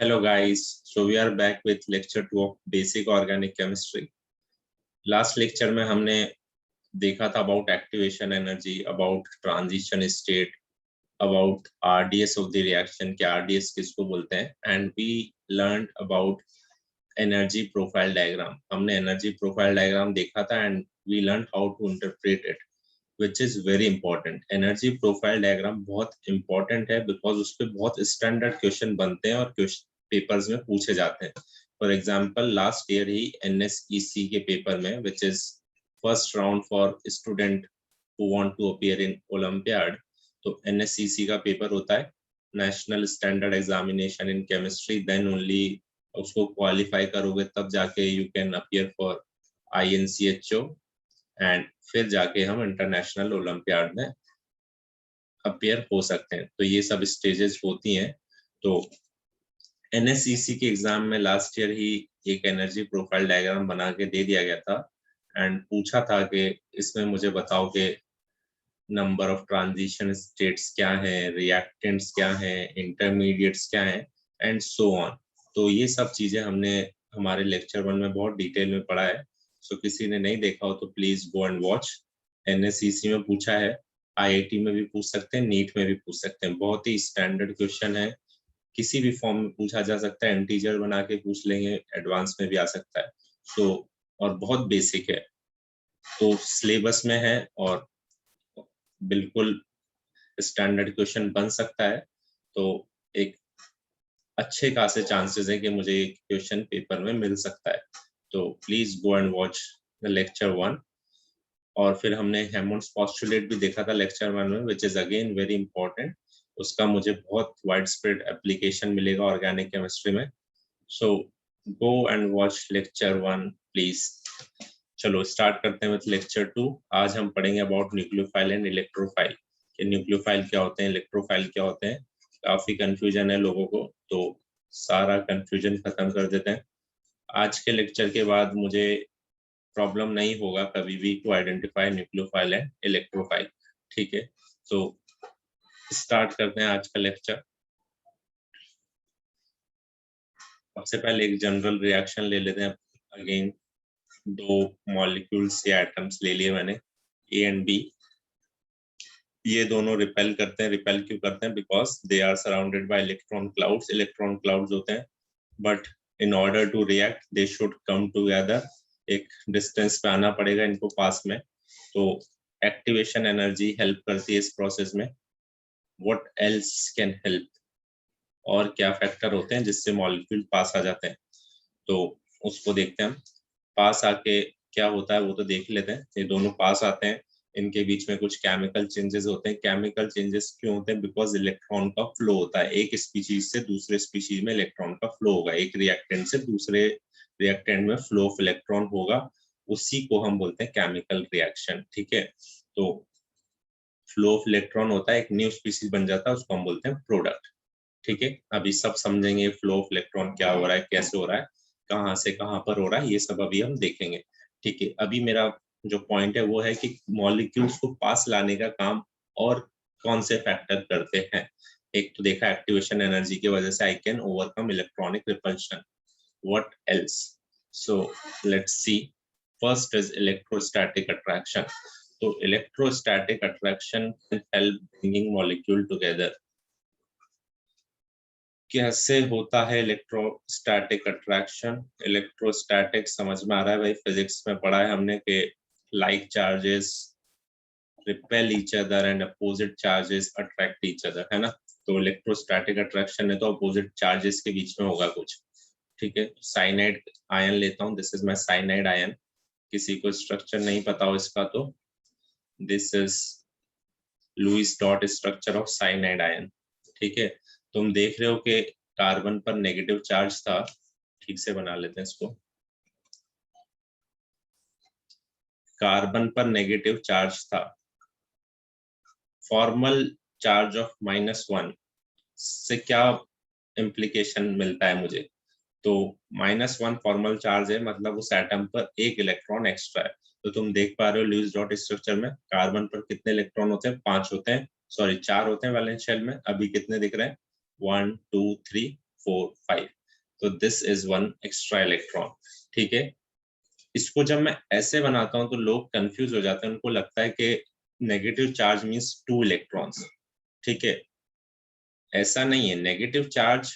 Hello guys, so we are back with lecture 2 of basic organic chemistry. Last lecture में हमने देखा था about activation energy, about transition state, about RDS of the reaction, क्या RDS किसको बोलते हैं, and we learned about energy profile diagram. हमने energy profile diagram देखा था and we learned how to interpret it, which is very important. Energy profile diagram बहुत important है because उस पे बहुत standard question बनते हैं और पेपर्स में पूछे जाते हैं. फॉर एग्जाम्पल लास्ट ईयर ही NSEC के पेपर में, which is first round for student who want to appear in olympiad, तो NSEC का पेपर होता है national standard examination in chemistry. Then only उसको क्वालिफाई करोगे तब जाके you can appear for INCHO and फिर जाके हम इंटरनेशनल ओलंपियाड में अपीयर हो सकते हैं. तो ये सब स्टेजेस होती हैं. तो NSEC के एग्जाम में लास्ट ईयर ही एक एनर्जी प्रोफाइल डायग्राम बना के दे दिया गया था एंड पूछा था कि इसमें मुझे बताओ कि नंबर ऑफ ट्रांजिशन स्टेट्स क्या है, रिएक्टेंट्स क्या है, इंटरमीडिएट्स क्या है एंड सो ऑन. तो ये सब चीजें हमने हमारे लेक्चर 1 में बहुत डिटेल में पढ़ा है. सो किसी ने नहीं देखा हो तो please go and watch. NSEC में पूछा है, IIT में भी पूछ सकते हैं, नीट में भी पूछ सकते हैं. बहुत ही स्टैंडर्ड क्वेश्चन है, किसी भी फॉर्म में पूछा जा सकता है. इंटीजर बना के पूछ लेंगे, एडवांस में भी आ सकता है. तो और बहुत बेसिक है, तो सिलेबस में है और बिल्कुल स्टैंडर्ड क्वेश्चन बन सकता है. तो एक अच्छे खासे चांसेस है कि मुझे एक क्वेश्चन पेपर में मिल सकता है. तो please go and watch the lecture 1. और फिर हमने हेमोन्ड्स पोस्टुलेट भी देखा था लेक्चर 1 में, which is again very important. उसका मुझे बहुत वाइड स्प्रेड एप्लीकेशन मिलेगा ऑर्गेनिक केमिस्ट्री में. So go and watch lecture 1 please. चलो स्टार्ट करते हैं विद लेक्चर 2. आज हम पढ़ेंगे अबाउट न्यूक्लियोफाइल एंड इलेक्ट्रोफाइल. कि न्यूक्लियोफाइल क्या होते हैं, इलेक्ट्रोफाइल क्या होते हैं. काफी कंफ्यूजन है लोगों को, तो सारा कंफ्यूजन खत्म कर देते हैं. आज के लेक्चर के बाद मुझे प्रॉब्लम नहीं होगा कभी भी to identify nucleophile and electrophile. ठीक है, तो स्टार्ट करते हैं आज का लेक्चर. सबसे पहले एक जनरल रिएक्शन ले लेते हैं. अगेन दो मॉलिक्यूल्स या एटम्स ले लिए मैंने, A एंड B. ये दोनों रिपेल करते हैं. रिपेल क्यों करते हैं? Because they are surrounded by electron clouds. Electron clouds होते हैं, but in order to react they should come together. एक डिस्टेंस पे आना पड़ेगा इनको पास में. तो एक्टिवेशन एनर्जी हेल्प करती है इस प्रोसेस में. What else can help? और क्या फैक्टर होते हैं जिससे मॉलिक्यूल पास आ जाते हैं, तो उसको देखते हैं हम. पास आके क्या होता है वो तो देख लेते हैं. ये दोनों पास आते हैं, इनके बीच में कुछ केमिकल चेंजेस होते हैं. केमिकल चेंजेस क्यों होते हैं? बिकॉज इलेक्ट्रॉन का फ्लो होता है. एक स्पीशीज से दूसरे स्पीशीज में इलेक्ट्रॉन का फ्लो होगा. एक रिएक्टेंट से दूसरे रिएक्टेंट में फ्लो ऑफ इलेक्ट्रॉन होगा. उसी को हम बोलते हैं केमिकल रिएक्शन. ठीक है, तो फ्लो ऑफ इलेक्ट्रॉन होता है, एक न्यू स्पीशीज बन जाता है, उसको हम बोलते हैं प्रोडक्ट. ठीक है, अभी सब समझेंगे फ्लो ऑफ इलेक्ट्रॉन क्या हो रहा है, कैसे हो रहा है, कहाँ से कहाँ पर हो रहा है, ये सब अभी हम देखेंगे. ठीक है, अभी मेरा जो पॉइंट है वो है कि मॉलिक्यूल्स को पास लाने का काम और कौन से फैक्टर करते हैं. एक तो देखा एक्टिवेशन एनर्जी की वजह से I can overcome electronic repulsion. What else? So let's see. First is electrostatic attraction. तो electrostatic attraction can help bringing molecule together. कैसे होता है इलेक्ट्रोस्टैटिक अट्रैक्शन? इलेक्ट्रोस्टैटिक समझ में आ रहा है भाई, फिजिक्स में पढ़ा है हमने कि like charges repel each other and opposite charges attract each other, है ना. तो इलेक्ट्रोस्टैटिक अट्रैक्शन है तो अपोजिट चार्जेस के बीच में होगा कुछ. ठीक है, साइनाइड आयन लेता हूँ. This is my cyanide ion. किसी को स्ट्रक्चर नहीं पता हो इसका तो this is Lewis dot structure of cyanide ion. ठीक है, तुम देख रहे हो कि कार्बन पर नेगेटिव चार्ज था. ठीक से बना लेते हैं इसको. कार्बन पर नेगेटिव चार्ज था. फॉर्मल चार्ज ऑफ -1 से क्या इम्प्लीकेशन मिलता है मुझे? तो -1 फॉर्मल चार्ज है, मतलब उस एटम पर एक इलेक्ट्रॉन एक्स्ट्रा है. तो तुम देख पा रहे हो लुईस डॉट स्ट्रक्चर में कार्बन पर कितने इलेक्ट्रॉन होते हैं? 5 होते हैं, सॉरी 4 होते हैं वैलेंस शेल में. अभी कितने दिख रहे हैं? 1 2 3 4 5, तो this is one extra electron. ठीक है, इसको जब मैं ऐसे बनाता हूं तो लोग कंफ्यूज हो जाते हैं, उनको लगता है कि नेगेटिव चार्ज मींस 2 इलेक्ट्रॉन्स। ठीक है, ऐसा नहीं है, negative charge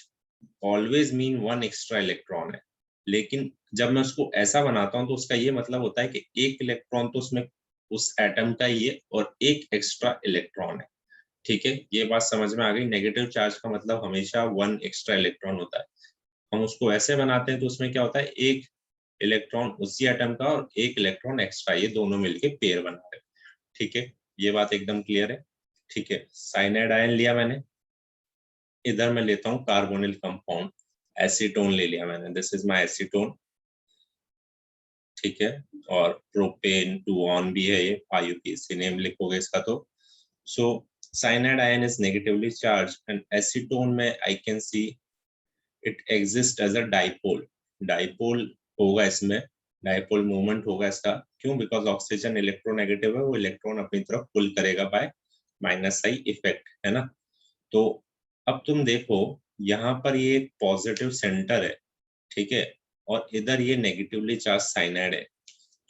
always mean 1 extra electron है, लेकिन जब मैं उसको ऐसा बनाता हूं तो उसका ये मतलब होता है कि एक इलेक्ट्रॉन तो उसमें उस एटम का ही है और एक एक्स्ट्रा इलेक्ट्रॉन है। ठीक है, ये बात समझ में आ गई। नेगेटिव चार्ज का मतलब हमेशा 1 एक्स्ट्रा इलेक्ट्रॉन होता है। हम उसको ऐसे बनाते हैं तो उसमें क्या होता है, एक इलेक्ट्रॉन उसी एटम का और एक इलेक्ट्रॉन एक्स्ट्रा, ये दोनों मिलके पेयर बना रहे हैं। ठीक है, ये बात एकदम क्लियर है। ठीक है, साइनाइड आयन लिया मैंने, इधर मैं लेता हूँ कार्बोनिल कंपाउंड, एसीटोन ले लिया मैंने, दिस इज माय एसीटोन। ठीक है, और प्रोपेन 2 भी है, ये IUPAC नेम लिखोगे इसका तो। So cyanide ion is negatively charge and acetone में I can see it exist as a dipole. Dipole होगा इसमें, डाइपोल मूवमेंट होगा इसका। क्यों? बिकॉज ऑक्सीजन इलेक्ट्रोनेगेटिव है, वो इलेक्ट्रॉन अपनी तरफ पुल करेगा बाय -I इफेक्ट, है ना। तो अब तुम देखो, यहाँ पर ये पॉजिटिव सेंटर है, ठीक है, और इधर ये नेगेटिवली चार्ज साइनाइड है।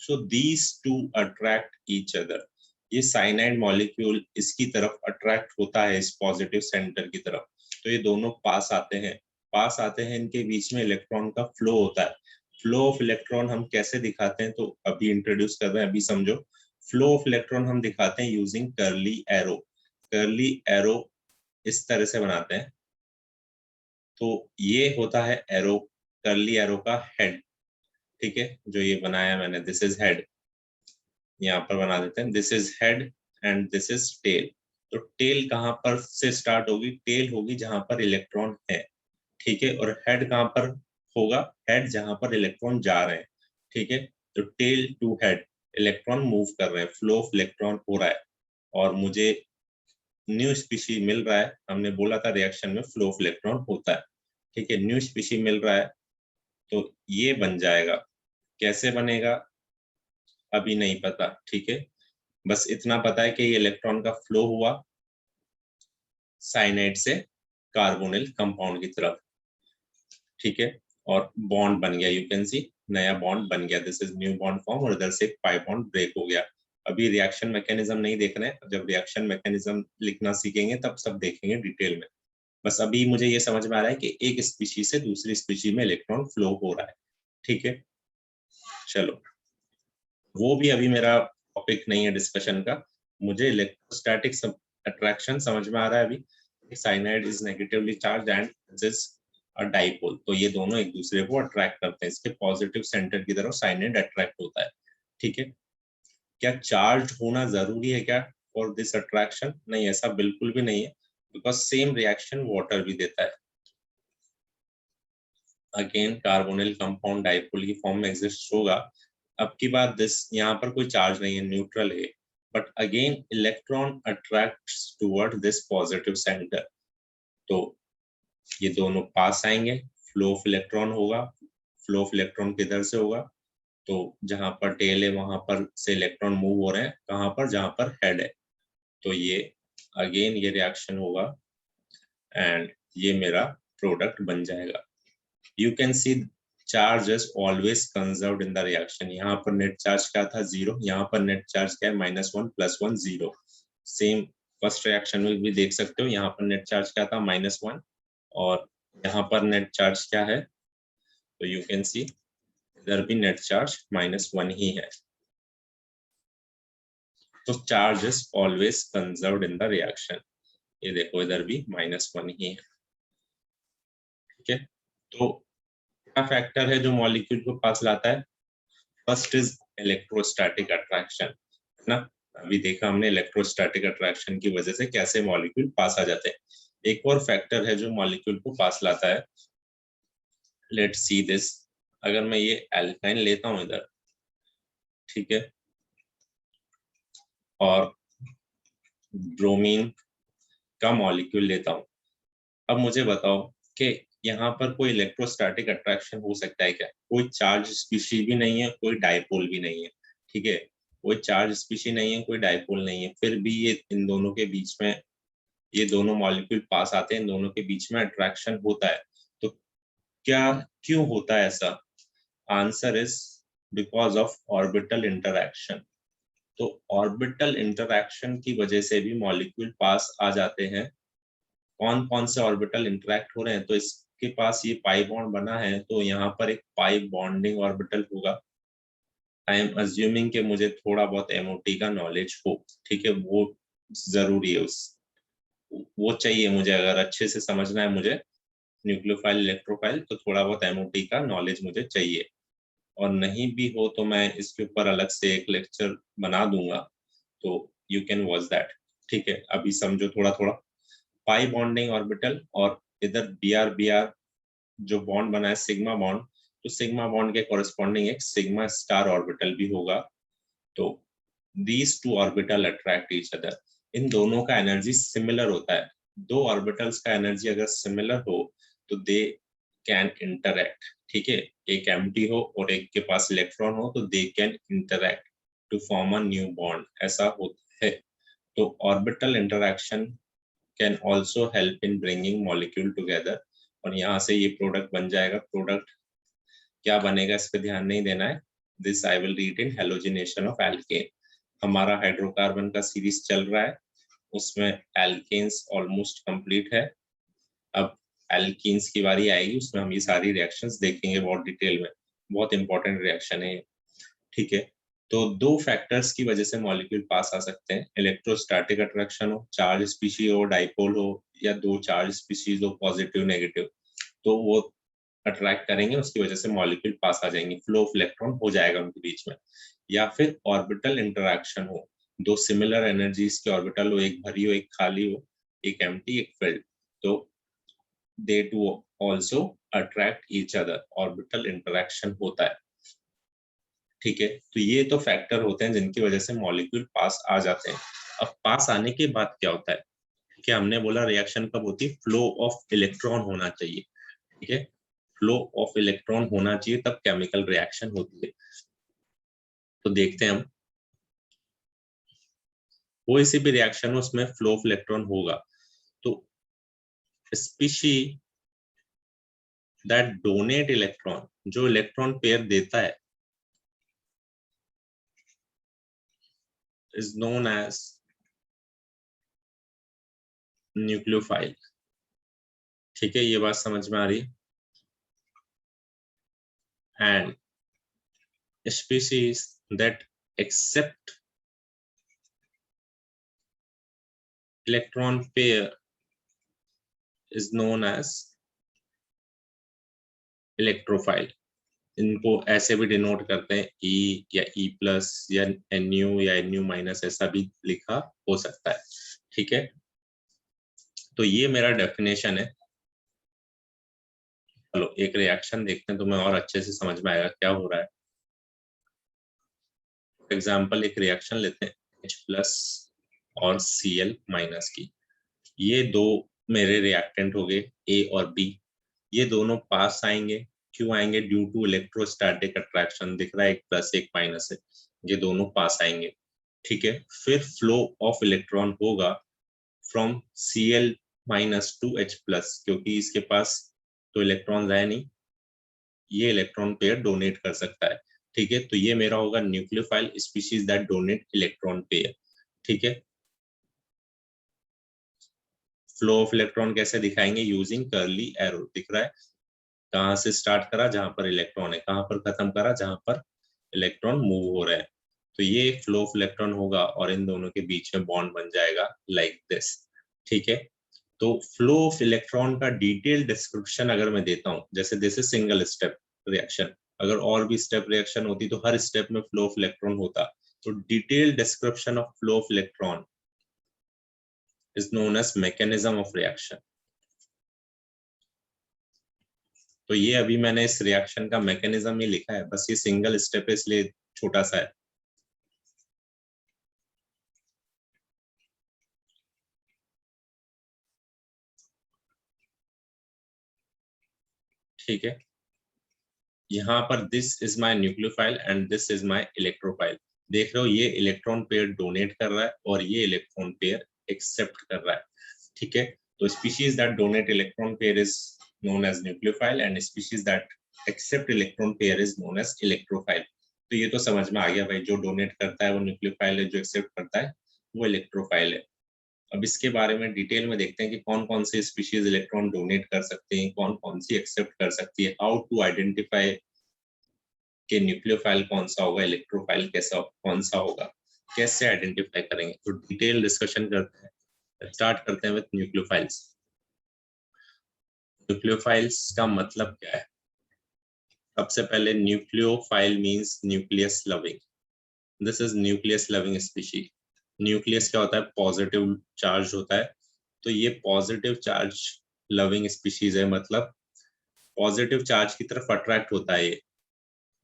So these two attract each other. ये साइनाइड मॉलिक्यूल इसकी तरफ अट्रैक्ट होता है, इस पॉजिटिव सेंटर की तरफ, तो ये दोनों पास आते हैं। पास आते हैं, इनके बीच में इलेक्ट्रॉन का फ्लो होता है। फ्लो ऑफ इलेक्ट्रॉन हम कैसे दिखाते हैं, तो अभी इंट्रोड्यूस कर रहे हैं, अभी समझो। फ्लो ऑफ इलेक्ट्रॉन हम दिखाते हैं using curly arrow. Curly arrow इस तरह से बनाते हैं। तो ये होता है एरो, कर्ली एरो का हेड। ठीक है, जो ये बनाया मैंने, दिस इज हेड, यहाँ पर बना देते हैं, this is head and this is tail. तो टेल कहाँ पर से स्टार्ट होगी? टेल होगी जहां पर इलेक्ट्रॉन है। ठीक है, और हेड कहाँ पर होगा? हेड जहां पर इलेक्ट्रॉन जा रहे हैं। ठीक है, तो tail to head electron move कर रहे हैं, फ्लो ऑफ इलेक्ट्रॉन हो रहा है, और मुझे न्यू स्पीशी मिल रहा है। हमने बोला था रिएक्शन में फ्लो ऑफ इलेक्ट्रॉन होता है। ठीक है, न्यू स्पीशी मिल रहा है, तो ये बन जाएगा। कैसे बनेगा अभी नहीं पता। ठीक है, बस इतना पता है कि ये इलेक्ट्रॉन का फ्लो हुआ साइनाइड से कार्बोनिल कंपाउंड की तरफ। ठीक है, और बॉन्ड बन गया, यू कैन सी नया बॉन्ड बन गया, this is new bond form, और इधर से पाई बॉन्ड ब्रेक हो गया। अभी रिएक्शन मैकेनिज्म नहीं देखना है, जब रिएक्शन मैकेनिज्म लिखना सीखेंगे तब सब देखेंगे डिटेल में। बस अभी मुझे ये समझ में आ रहा है कि एक स्पीशी से दूसरी स्पीशी में इलेक्ट्रॉन फ्लो हो रहा है। ठीक है, चलो, वो भी अभी मेरा टॉपिक नहीं है डिस्कशन का। मुझे इलेक्ट्रोस्टैटिक अट्रैक्शन समझ में आ रहा है अभी। Cyanide is negatively charge and this a dipole, तो ये दोनों एक दूसरे को अट्रैक्ट करते हैं, इसके पॉजिटिव सेंटर की तरफ साइनाइड अट्रैक्ट होता है। ठीक है, क्या चार्ज होना जरूरी है क्या फॉर दिस अट्रैक्शन? नहीं, ऐसा बिल्कुल भी नहीं है, बिकॉज सेम रिएक्शन वाटर भी देता है। अगेन कार्बोनिल कंपाउंड डाइपोल की फॉर्म में एग्जिस्ट होगा। अब की बात, दिस यहाँ पर कोई चार्ज नहीं है, न्यूट्रल है, but again electron attracts toward this positive centre. तो ये दोनों पास आएंगे, फ्लो ऑफ इलेक्ट्रॉन होगा। फ्लो ऑफ इलेक्ट्रॉन किधर से होगा? तो जहां पर टेल है वहां पर से इलेक्ट्रॉन मूव हो रहे हैं, कहां पर? जहां पर हेड है। तो ये अगेन ये रिएक्शन होगा एंड ये मेरा प्रोडक्ट बन जाएगा। You can see charge is always conserved in the reaction। यहाँ पर नेट चार्ज क्या था? 0। यहाँ पर नेट चार्ज क्या है? -1 +1 0। सेम फर्स्ट रिएक्शन में भी देख सकते हो, यहाँ पर नेट चार्ज क्या था? -1, और यहाँ पर नेट चार्ज क्या है? तो यू कैन सी इधर भी नेट चार्ज -1 ही है। तो charge is always conserved in the reaction. ये देखो, इधर भी -1 ही है। ठीक है, तो क्या फैक्टर है जो मॉलिक्यूल को पास लाता है? फर्स्ट इज इलेक्ट्रोस्टैटिक अट्रैक्शन, है ना। अभी देखा हमने इलेक्ट्रोस्टैटिक अट्रैक्शन की वजह से कैसे मॉलिक्यूल पास आ जाते हैं। एक और फैक्टर है जो मॉलिक्यूल को पास लाता है, लेट्स सी दिस। अगर मैं ये एल्काइन लेता हूं इधर, ठीक है, और ब्रोमीन का मॉलिक्यूल लेता हूं, अब मुझे बताओ कि यहाँ पर कोई इलेक्ट्रोस्टैटिक अट्रैक्शन हो सकता है क्या? कोई चार्ज स्पीशी भी नहीं है, कोई डाइपोल भी नहीं है। ठीक है, कोई चार्ज स्पीशी नहीं है, कोई डाइपोल नहीं है, फिर भी ये इन दोनों के बीच में, ये दोनों मॉलिक्यूल पास आते हैं, इन दोनों के बीच में अट्रैक्शन होता है। तो क्यों होता है ऐसा? Answer is because of orbital interaction. तो ऑर्बिटल इंटरैक्शन की वजह से भी मॉलिक्यूल पास आ जाते हैं। कौन कौन से ऑर्बिटल इंटरैक्ट हो रहे हैं? तो इसके पास ये पाई बॉन्ड बना है, तो यहाँ पर एक पाई बॉन्डिंग ऑर्बिटल होगा। आई एम अज्यूमिंग कि मुझे थोड़ा बहुत एमओटी का नॉलेज हो, ठीक है, वो जरूरी है, वो चाहिए मुझे। अगर अच्छे से समझना है मुझे न्यूक्लियोफाइल इलेक्ट्रोफाइल, तो थोड़ा बहुत एमओटी का नॉलेज मुझे चाहिए। और नहीं भी हो तो मैं इसके ऊपर अलग से एक लेक्चर बना दूंगा, तो यू कैन वॉच दैट। ठीक है, अभी समझो थोड़ा थोड़ा। पाई बॉन्डिंग ऑर्बिटल, और इधर बी आर जो बॉन्ड बना है सिग्मा बॉन्ड, तो सिग्मा बॉन्ड के कॉरेस्पॉन्डिंग एक सिग्मा स्टार ऑर्बिटल भी होगा। तो these two orbital attract each other. इन दोनों का एनर्जी सिमिलर होता है। दो ऑर्बिटल्स का एनर्जी अगर सिमिलर हो तो दे कैन इंटरैक्ट। ठीक है, एक एम्प्टी हो और एक के पास इलेक्ट्रॉन हो, तो they can interact to form a new bond, ऐसा होता है। तो orbital interaction can also help in bringing molecule together. और यहाँ से ये प्रोडक्ट बन जाएगा। प्रोडक्ट क्या बनेगा इस पे ध्यान नहीं देना है। This I will read in halogenation of alkene. हमारा हाइड्रोकार्बन का सीरीज चल रहा है, उसमें एल्केन्स ऑलमोस्ट कंप्लीट है। अब एल्कीन्स की बारी आएगी, उसमें हम ये सारी रिएक्शंस देखेंगे बहुत डिटेल में। बहुत इंपॉर्टेंट रिएक्शन है। ठीक है, तो दो फैक्टर्स की वजह से मॉलिक्यूल पास आ सकते हैं। इलेक्ट्रोस्टैटिक अट्रैक्शन हो, चार्ज स्पीशीज हो, डाइपोल हो, या दो चार्ज स्पीशीज हो, पॉजिटिव नेगेटिव, तो वो अट्रैक्ट करेंगे, उसकी वजह से मॉलिक्यूल पास आ जाएंगे, फ्लो ऑफ इलेक्ट्रॉन हो जाएगा उनके बीच में। या फिर ऑर्बिटल इंटरैक्शन हो, दो सिमिलर एनर्जीज के ऑर्बिटल हो, एक भरी हो एक खाली हो, एक एम्प्टी एक फिल्ड, तो they too also attract each other, orbital interaction होता है। ठीक है, तो ये तो फैक्टर होते हैं जिनकी वजह से मॉलिक्यूल पास आ जाते हैं। अब पास आने के बाद क्या होता है? कि हमने बोला रिएक्शन कब होती है? फ्लो ऑफ इलेक्ट्रॉन होना चाहिए। ठीक है, फ्लो ऑफ इलेक्ट्रॉन होना चाहिए, तब केमिकल रिएक्शन होती है। तो देखते हैं हम, कोई सी भी रिएक्शन हो उसमें फ्लो ऑफ इलेक्ट्रॉन होगा। तो स्पीशी दैट डोनेट इलेक्ट्रॉन, जो इलेक्ट्रॉन पेयर देता है, इज नोन एज न्यूक्लियोफाइल। ठीक है, ये बात समझ में आ रही है? And species that accept electron pair is known as electrophile। इनको ऐसे भी डिनोट करते हैं, E या E+ या Nu या Nu-, ऐसा भी लिखा हो सकता है। ठीक है, तो ये मेरा डेफिनेशन है। चलो एक रिएक्शन देखते हैं, तो मैं और अच्छे से समझ में आएगा क्या हो रहा है। एग्जाम्पल एक रिएक्शन लेते हैं H+ और Cl- की। ये दो मेरे रिएक्टेंट हो गए A और B। ये दोनों पास आएंगे। क्यों आएंगे? Due to electrostatic attraction. दिख रहा है एक प्लस एक माइनस है, ये दोनों पास आएंगे। ठीक है, फिर फ्लो ऑफ इलेक्ट्रॉन होगा फ्रॉम Cl- टू H+, क्योंकि इसके पास तो इलेक्ट्रॉन है नहीं, ये इलेक्ट्रॉन पेयर डोनेट कर सकता है। ठीक है, तो ये मेरा होगा nucleophile species that donate electron pair. ठीक है, फ्लो ऑफ इलेक्ट्रॉन कैसे दिखाएंगे? Using curly arrow. दिख रहा है कहाँ से स्टार्ट करा? जहां पर इलेक्ट्रॉन है। कहां पर खत्म करा? जहां पर इलेक्ट्रॉन मूव हो रहे हैं। तो ये फ्लो ऑफ इलेक्ट्रॉन होगा और इन दोनों के बीच में बॉन्ड बन जाएगा लाइक दिस। ठीक है, तो फ्लो ऑफ इलेक्ट्रॉन का डिटेल डिस्क्रिप्शन अगर मैं देता हूं, जैसे this is single step reaction, अगर और भी स्टेप रिएक्शन होती तो हर स्टेप में फ्लो ऑफ इलेक्ट्रॉन होता। तो detail description of flow of electron is known as mechanism of reaction। तो ये अभी मैंने इस रिएक्शन का मैकेनिज्म ही लिखा है, बस ये सिंगल स्टेप है इसलिए छोटा सा है। ठीक है, यहाँ पर this is my nucleophile and this is my electrophile. देख रहे हो, ये इलेक्ट्रॉन पेयर डोनेट कर रहा है और ये इलेक्ट्रॉन पेयर एक्सेप्ट कर रहा है। ठीक है, तो species that donate electron pair is known as nucleophile and species that accept electron pair is known as electrophile. तो ये तो समझ में आ गया भाई, जो डोनेट करता है वो न्यूक्लियोफाइल है, जो एक्सेप्ट करता है वो इलेक्ट्रोफाइल है। अब इसके बारे में डिटेल में देखते हैं कि कौन कौन से स्पीशीज इलेक्ट्रॉन डोनेट कर सकते हैं, कौन कौन सी एक्सेप्ट कर सकती है, हाउ टू आइडेंटिफाई कि न्यूक्लियोफाइल कौन सा होगा, इलेक्ट्रोफाइल कैसा कौन सा होगा, कैसे आइडेंटिफाई करेंगे। तो डिटेल डिस्कशन करते हैं। स्टार्ट करते हैं विद न्यूक्लियोफाइल्स। न्यूक्लियोफाइल्स का मतलब क्या है? सबसे पहले nucleophile means nucleus loving. This is nucleus loving species. Nucleus क्या होता है? पॉजिटिव चार्ज होता है। तो ये पॉजिटिव चार्ज लविंग स्पीशीज है, मतलब पॉजिटिव चार्ज की तरफ अट्रैक्ट होता है ये,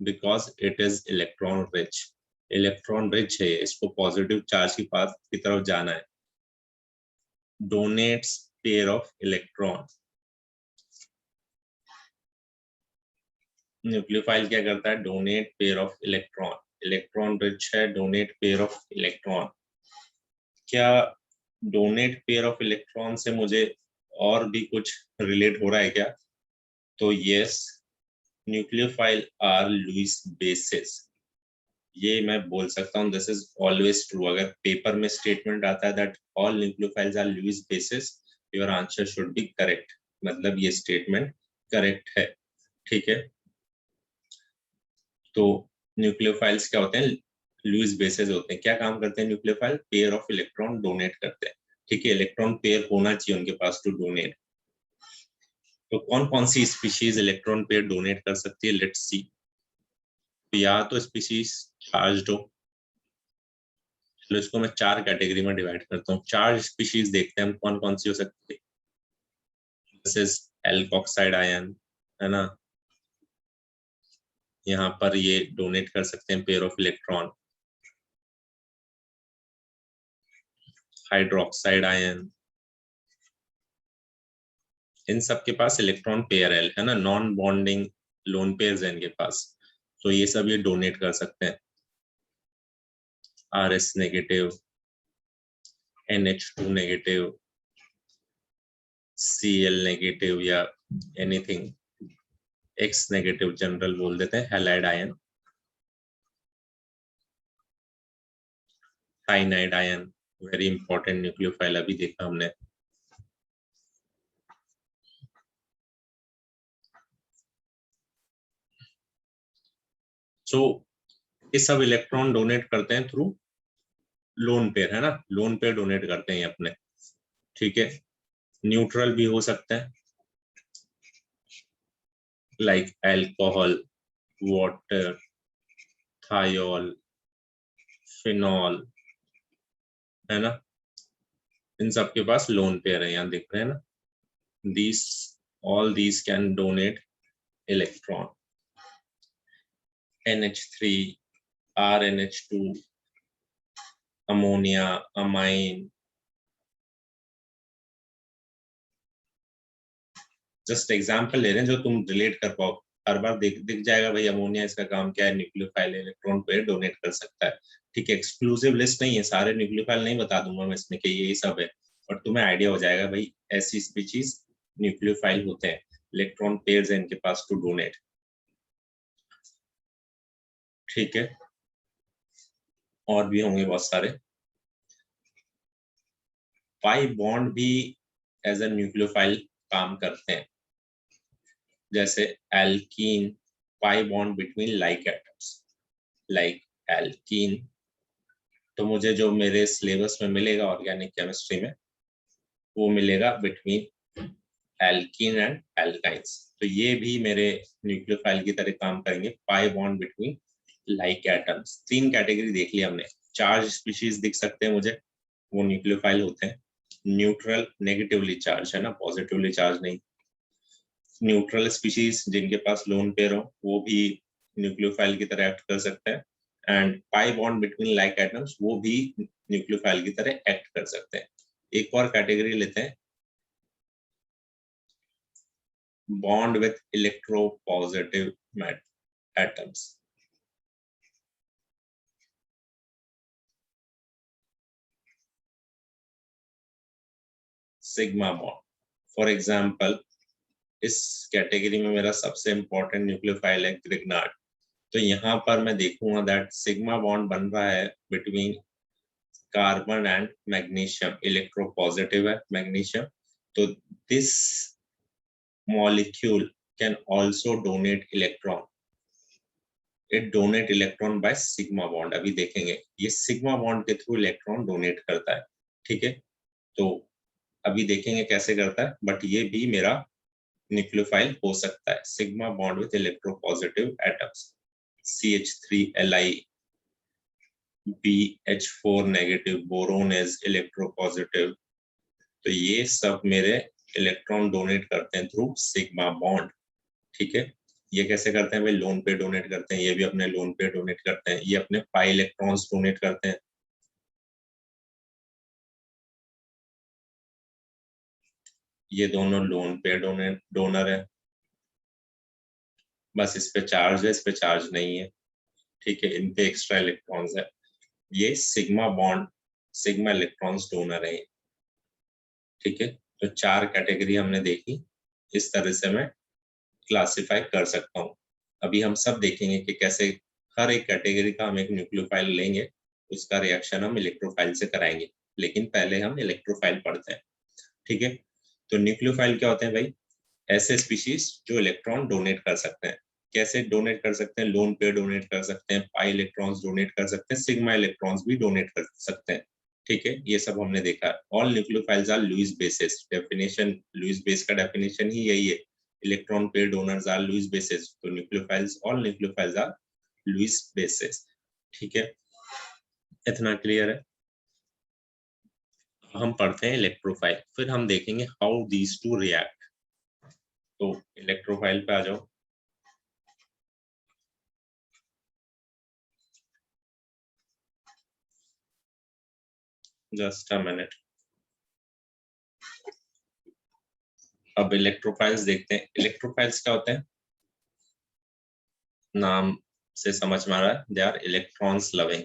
because it is electron rich. Electron rich है, इसको पॉजिटिव चार्ज की तरफ जाना है। Donates pair of electron. Nucleophile क्या करता है? Donate pair of electron. Electron rich है, डोनेट पेयर ऑफ इलेक्ट्रॉन। क्या डोनेट पेयर ऑफ इलेक्ट्रॉन से मुझे और भी कुछ रिलेट हो रहा है क्या? तो yes, nucleophile are Lewis bases. ये मैं बोल सकता हूँ, दिस इज ऑलवेज ट्रू। अगर पेपर में स्टेटमेंट आता है that all nucleophiles are Lewis bases, your answer should be correct, मतलब ये स्टेटमेंट करेक्ट है। ठीक है, तो न्यूक्लियोफाइल्स क्या होते हैं? लुईस बेसिस होते हैं। क्या काम करते हैं nucleophile? Pair of electron donate करते हैं। ठीक है, इलेक्ट्रॉन पेयर होना चाहिए उनके पास टू डोनेट। तो कौन कौन सी स्पीशीज इलेक्ट्रॉन पेयर डोनेट कर सकती है? Let's see. या तो स्पीशीज चार्ज्ड हो, चलो इसको मैं 4 कैटेगरी में डिवाइड करता हूँ। 4 स्पीशीज देखते हैं हम कौन कौन सी हो सकती है। दिस इज एल्कोक्साइड आयन, है ना, यहाँ पर ये डोनेट कर सकते हैं pair of electron. Hydroxide ion, इन सब के पास इलेक्ट्रॉन पेयर है ना, नॉन बॉन्डिंग लोन पेयर है इनके पास, तो ये सब ये डोनेट कर सकते हैं। RS negative, NH2 negative, Cl negative या एनीथिंग, X नेगेटिव जनरल बोल देते हैं, halide ion, cyanide ion, very important nucleophile, अभी देखा हमने। सो ये सब इलेक्ट्रॉन डोनेट करते हैं थ्रू लोन पेयर, है ना, लोन पेयर डोनेट करते हैं अपने। ठीक है, न्यूट्रल भी हो सकता है, like alcohol, water, thiol, phenol, है ना, इन सब के पास लोन पेयर है, यहाँ दिख रहे हैं ना। these all these can donate electron। NH3, RNH2, ammonia, amine, just example ले रहे हैं जो तुम रिलेट कर पाओ। हर बार दिख जाएगा भाई अमोनिया, इसका काम क्या है? न्यूक्लियोफाइल इलेक्ट्रॉन पेयर डोनेट कर सकता है। ठीक है, एक्सक्लूसिव लिस्ट नहीं है, सारे न्यूक्लियोफाइल नहीं बता दूंगा मैं इसमें कि यही सब है, और तुम्हें आइडिया हो जाएगा भाई ऐसी स्पीशीज न्यूक्लियोफाइल होते हैं, इलेक्ट्रॉन पेयर्स है इनके पास टू डोनेट। ठीक है, और भी होंगे बहुत सारे। पाई बॉन्ड भी एज ए न्यूक्लियोफाइल काम करते हैं, जैसे alkene, pi bond between like atoms, like alkene. तो मुझे जो मेरे सिलेबस में मिलेगा ऑर्गेनिक केमिस्ट्री में, वो मिलेगा बिटवीन एल्कीन एंड एल्काइंस। तो ये भी मेरे न्यूक्लियोफाइल की तरह काम करेंगे, pi bond between like atoms. 3 category देख लिया हमने। चार्ज स्पीशीज दिख सकते हैं मुझे, वो न्यूक्लियोफाइल होते हैं। न्यूट्रल, नेगेटिवली चार्ज, है ना, पॉजिटिवली चार्ज नहीं। न्यूट्रल स्पीशीज जिनके पास लोन पेयर हो, वो भी न्यूक्लियोफाइल की तरह एक्ट कर सकते हैं। And pi bond between like atoms, वो भी न्यूक्लियोफाइल की तरह एक्ट कर सकते हैं। एक और कैटेगरी लेते हैं, bond with electropositive atoms. Sigma bond, for example इस कैटेगरी में मेरा सबसे इंपॉर्टेंट न्यूक्लियोफाइल है ग्रिग्नार्ड। तो यहाँ पर मैं देखूंगा दैट सिग्मा बॉन्ड बन रहा है between carbon and magnesium, electropositive है मैग्नीशियम, तो this molecule can also donate electron. It donate electron by sigma bond. अभी देखेंगे ये सिग्मा बॉन्ड के थ्रू इलेक्ट्रॉन डोनेट करता है, ठीक है। तो अभी देखेंगे कैसे करता है, बट ये भी मेरा न्यूक्लियोफाइल हो सकता है। Sigma bond with electropositive atoms, CH3Li, BH4 negative, boron is electropositive, तो ये सब मेरे इलेक्ट्रॉन डोनेट करते हैं थ्रू सिग्मा बॉन्ड, ठीक है। ये कैसे करते हैं भाई, लोन पे डोनेट करते हैं, ये भी अपने लोन पे डोनेट करते हैं, ये अपने पाई इलेक्ट्रॉन्स डोनेट करते हैं, ये दोनों लोन पे डोनर है, बस इस पे चार्ज है, इस पे चार्ज नहीं है, ठीक है, इन पे एक्स्ट्रा इलेक्ट्रॉन्स है। ये sigma bond, sigma electrons donor है, ठीक है। तो 4 कैटेगरी हमने देखी, इस तरह से मैं क्लासिफाई कर सकता हूँ। अभी हम सब देखेंगे कि कैसे हर एक कैटेगरी का हम एक न्यूक्लियोफाइल लेंगे, उसका रिएक्शन हम इलेक्ट्रोफाइल से कराएंगे, लेकिन पहले हम इलेक्ट्रोफाइल पढ़ते हैं, ठीक है। तो न्यूक्लियोफाइल क्या होते हैं भाई, ऐसे स्पीशीज जो इलेक्ट्रॉन डोनेट कर सकते हैं। कैसे डोनेट कर सकते हैं, लोन पेयर डोनेट कर सकते हैं, पाई इलेक्ट्रॉन्स डोनेट कर सकते हैं, सिग्मा इलेक्ट्रॉन्स भी डोनेट कर सकते हैं, ठीक है। ये सब हमने देखा है। All nucleophiles are Lewis bases, definition Lewis base का डेफिनेशन ही यही है, electron pair donors are Lewis bases, तो nucleophiles, all nucleophiles are Lewis bases, ठीक है। इतना क्लियर है। हम पढ़ते हैं इलेक्ट्रोफाइल, फिर हम देखेंगे हाउ दीज टू रिएक्ट। तो इलेक्ट्रोफाइल पे आ जाओ। Just a minute. अब इलेक्ट्रोफाइल्स देखते हैं। इलेक्ट्रोफाइल्स क्या होते हैं, नाम से समझ में आ रहा है, दे आर इलेक्ट्रॉन्स लविंग,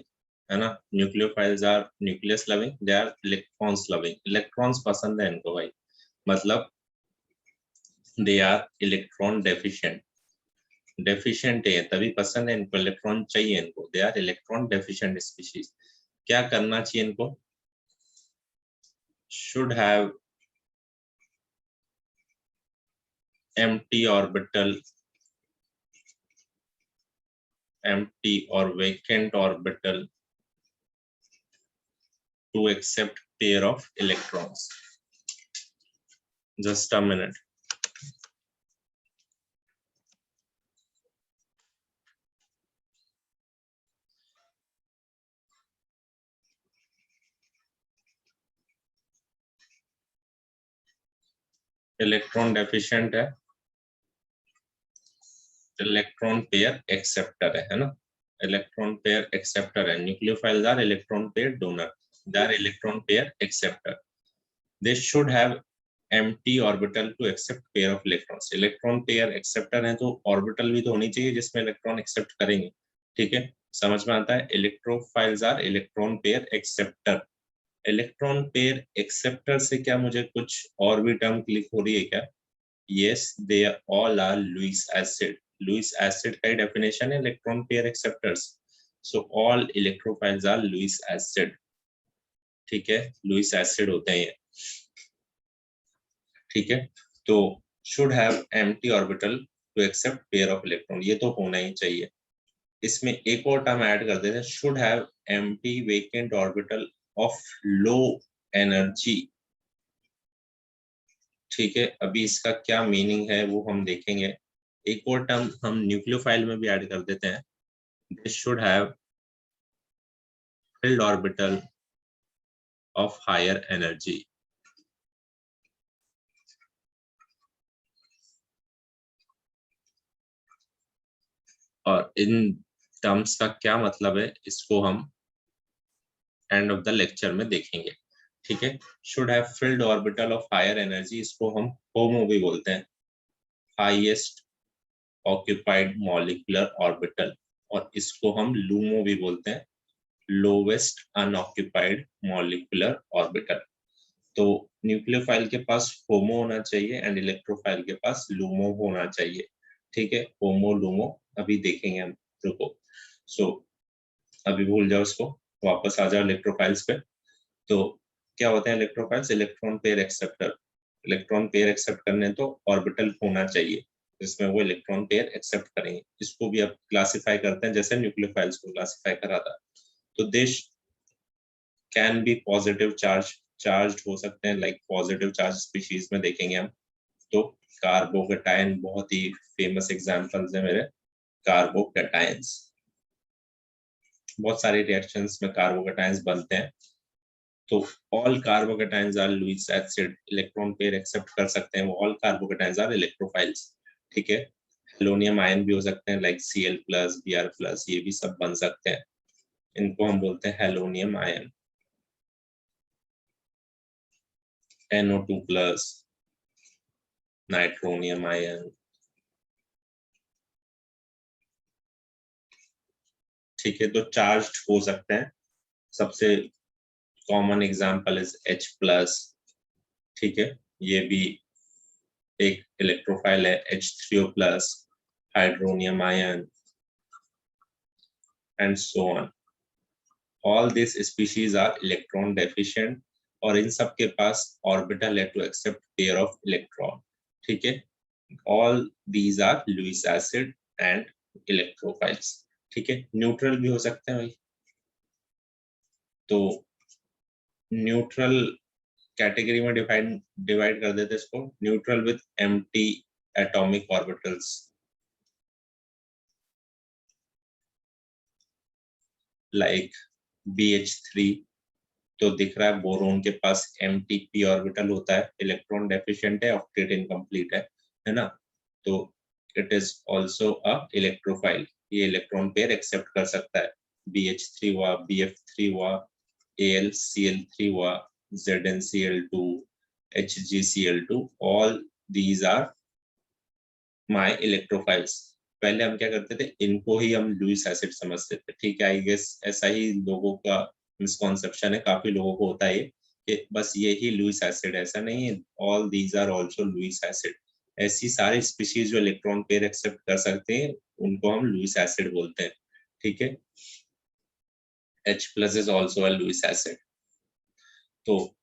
है ना। Nucleophiles are nucleus loving, they are electrons loving, electrons पसंद है इनको भाई, मतलब they are electron deficient, deficient है तभी पसंद है इनको, इलेक्ट्रॉन चाहिए इनको, they are electron deficient species. क्या करना चाहिए इनको, should have empty orbital, empty or vacant orbital to accept pair of electrons. Just a minute. Electron deficient है, इलेक्ट्रॉन पेयर एक्सेप्टर है ना, इलेक्ट्रॉन पेयर एक्सेप्टर है। Nucleophiles are electron pair donor, they are electron pair acceptor, they should have empty orbital to accept pair of electrons। Electron pair acceptor है तो orbital भी तो होनी चाहिए जिसमें इलेक्ट्रॉन एक्सेप्ट करेंगे, ठीक है, समझ में आता है। Electrophiles are electron pair acceptor. Electron pair acceptor से क्या मुझे कुछ और भी टर्म क्लिक हो रही है क्या, yes, they all are Lewis acid. Lewis acid का डेफिनेशन है electron pair acceptors, so all electrophiles are Lewis acid, ठीक है, लुईस एसिड होते हैं ये, ठीक है। तो should have empty orbital to accept pair of electron, ये तो होना ही चाहिए। इसमें एक और टर्म ऐड कर देते हैं, should have empty vacant orbital of low energy, ठीक है। अभी इसका क्या मीनिंग है वो हम देखेंगे। एक और टर्म हम न्यूक्लियोफाइल में भी ऐड कर देते हैं, this should have filled orbital of higher energy, और इन टर्म्स का क्या मतलब है इसको हम एंड ऑफ द लेक्चर में देखेंगे, ठीक है। Should have filled orbital of higher energy, इसको हम होमो भी बोलते हैं, हाईएस्ट ऑक्यूपाइड मॉलिक्यूलर ऑर्बिटल, और इसको हम लूमो भी बोलते हैं, लोवेस्ट अनऑक्यूपाइड मॉलिक्यूलर ऑर्बिटल। तो न्यूक्लियोफाइल के पास होमो होना चाहिए एंड इलेक्ट्रोफाइल के पास लूमो होना चाहिए। ठीक है, होमो लूमो अभी देखेंगे हम, रुको। सो अभी भूल जाओ इसको, वापस आ जाओ इलेक्ट्रोफाइल्स पे। तो क्या होते हैं electrophiles? Electron pair acceptor. Electron pair accept करने तो ऑर्बिटल होना चाहिए जिसमें वो इलेक्ट्रॉन पेयर एक्सेप्ट करेंगे। इसको भी अब क्लासिफाई करते हैं जैसे न्यूक्लियोफाइल्स को क्लासिफाई करा था। तो this can be positive charge हो सकते हैं, लाइक पॉजिटिव चार्ज स्पीशीज में देखेंगे हम। तो कार्बोकेटायन बहुत ही फेमस एग्जांपल्स है मेरे, कार्बोकेटायंस। बहुत सारे रिएक्शंस में कार्बोकेटायंस बनते हैं। तो all carbocations are Lewis acid, electron pair accept कर सकते हैं वो ऑल कार्बोकेटायंस आर इलेक्ट्रोफाइल्स। ठीक है, हेलोनियम आयन भी हो सकते हैं लाइक Cl+, Br+, ये भी सब बन सकते हैं। इनको हम बोलते हैं हेलोनियम आयन। NO2+, nitronium ion. ठीक है, तो चार्ज हो सकते हैं। सबसे कॉमन एग्जांपल इज H+। ठीक है, ये भी एक इलेक्ट्रोफाइल है। H3O+, hydronium ion and so on. All this species are electron deficient और इन सब के पास ऑर्बिटल है to accept pair of electron. ठीक है, all these are Lewis acid and electrophiles. ठीक है, न्यूट्रल भी हो सकते हैं भाई। तो न्यूट्रल कैटेगरी में डिवाइड कर देते इसको, neutral with empty atomic orbitals, like BH3। तो दिख रहा है बोरोन के पास एम्प्टी p ऑर्बिटल होता है, इलेक्ट्रॉन डेफिशिएंट है, ऑक्टेट इनकम्प्लीट है ना। तो it is also a electrophile, ये इलेक्ट्रॉन पेयर एक्सेप्ट कर सकता है। BH3 हुआ, BF3 हुआ, AlCl3 हुआ, ZnCl2, HgCl2, all these are my electrophiles. पहले हम क्या करते थे, इनको ही हम लुईस एसिड समझते थे। ठीक है, आई गेस ऐसा ही लोगों का मिसकॉन्सेप्शन है, काफी लोगों को होता है कि बस ये ही लुईस एसिड, ऐसा नहीं है, all these are also Lewis acid. ऐसी सारी स्पीशीज जो इलेक्ट्रॉन पेयर एक्सेप्ट कर सकते हैं उनको हम लुईस एसिड बोलते हैं। ठीक है, H+ is also a Lewis acid. तो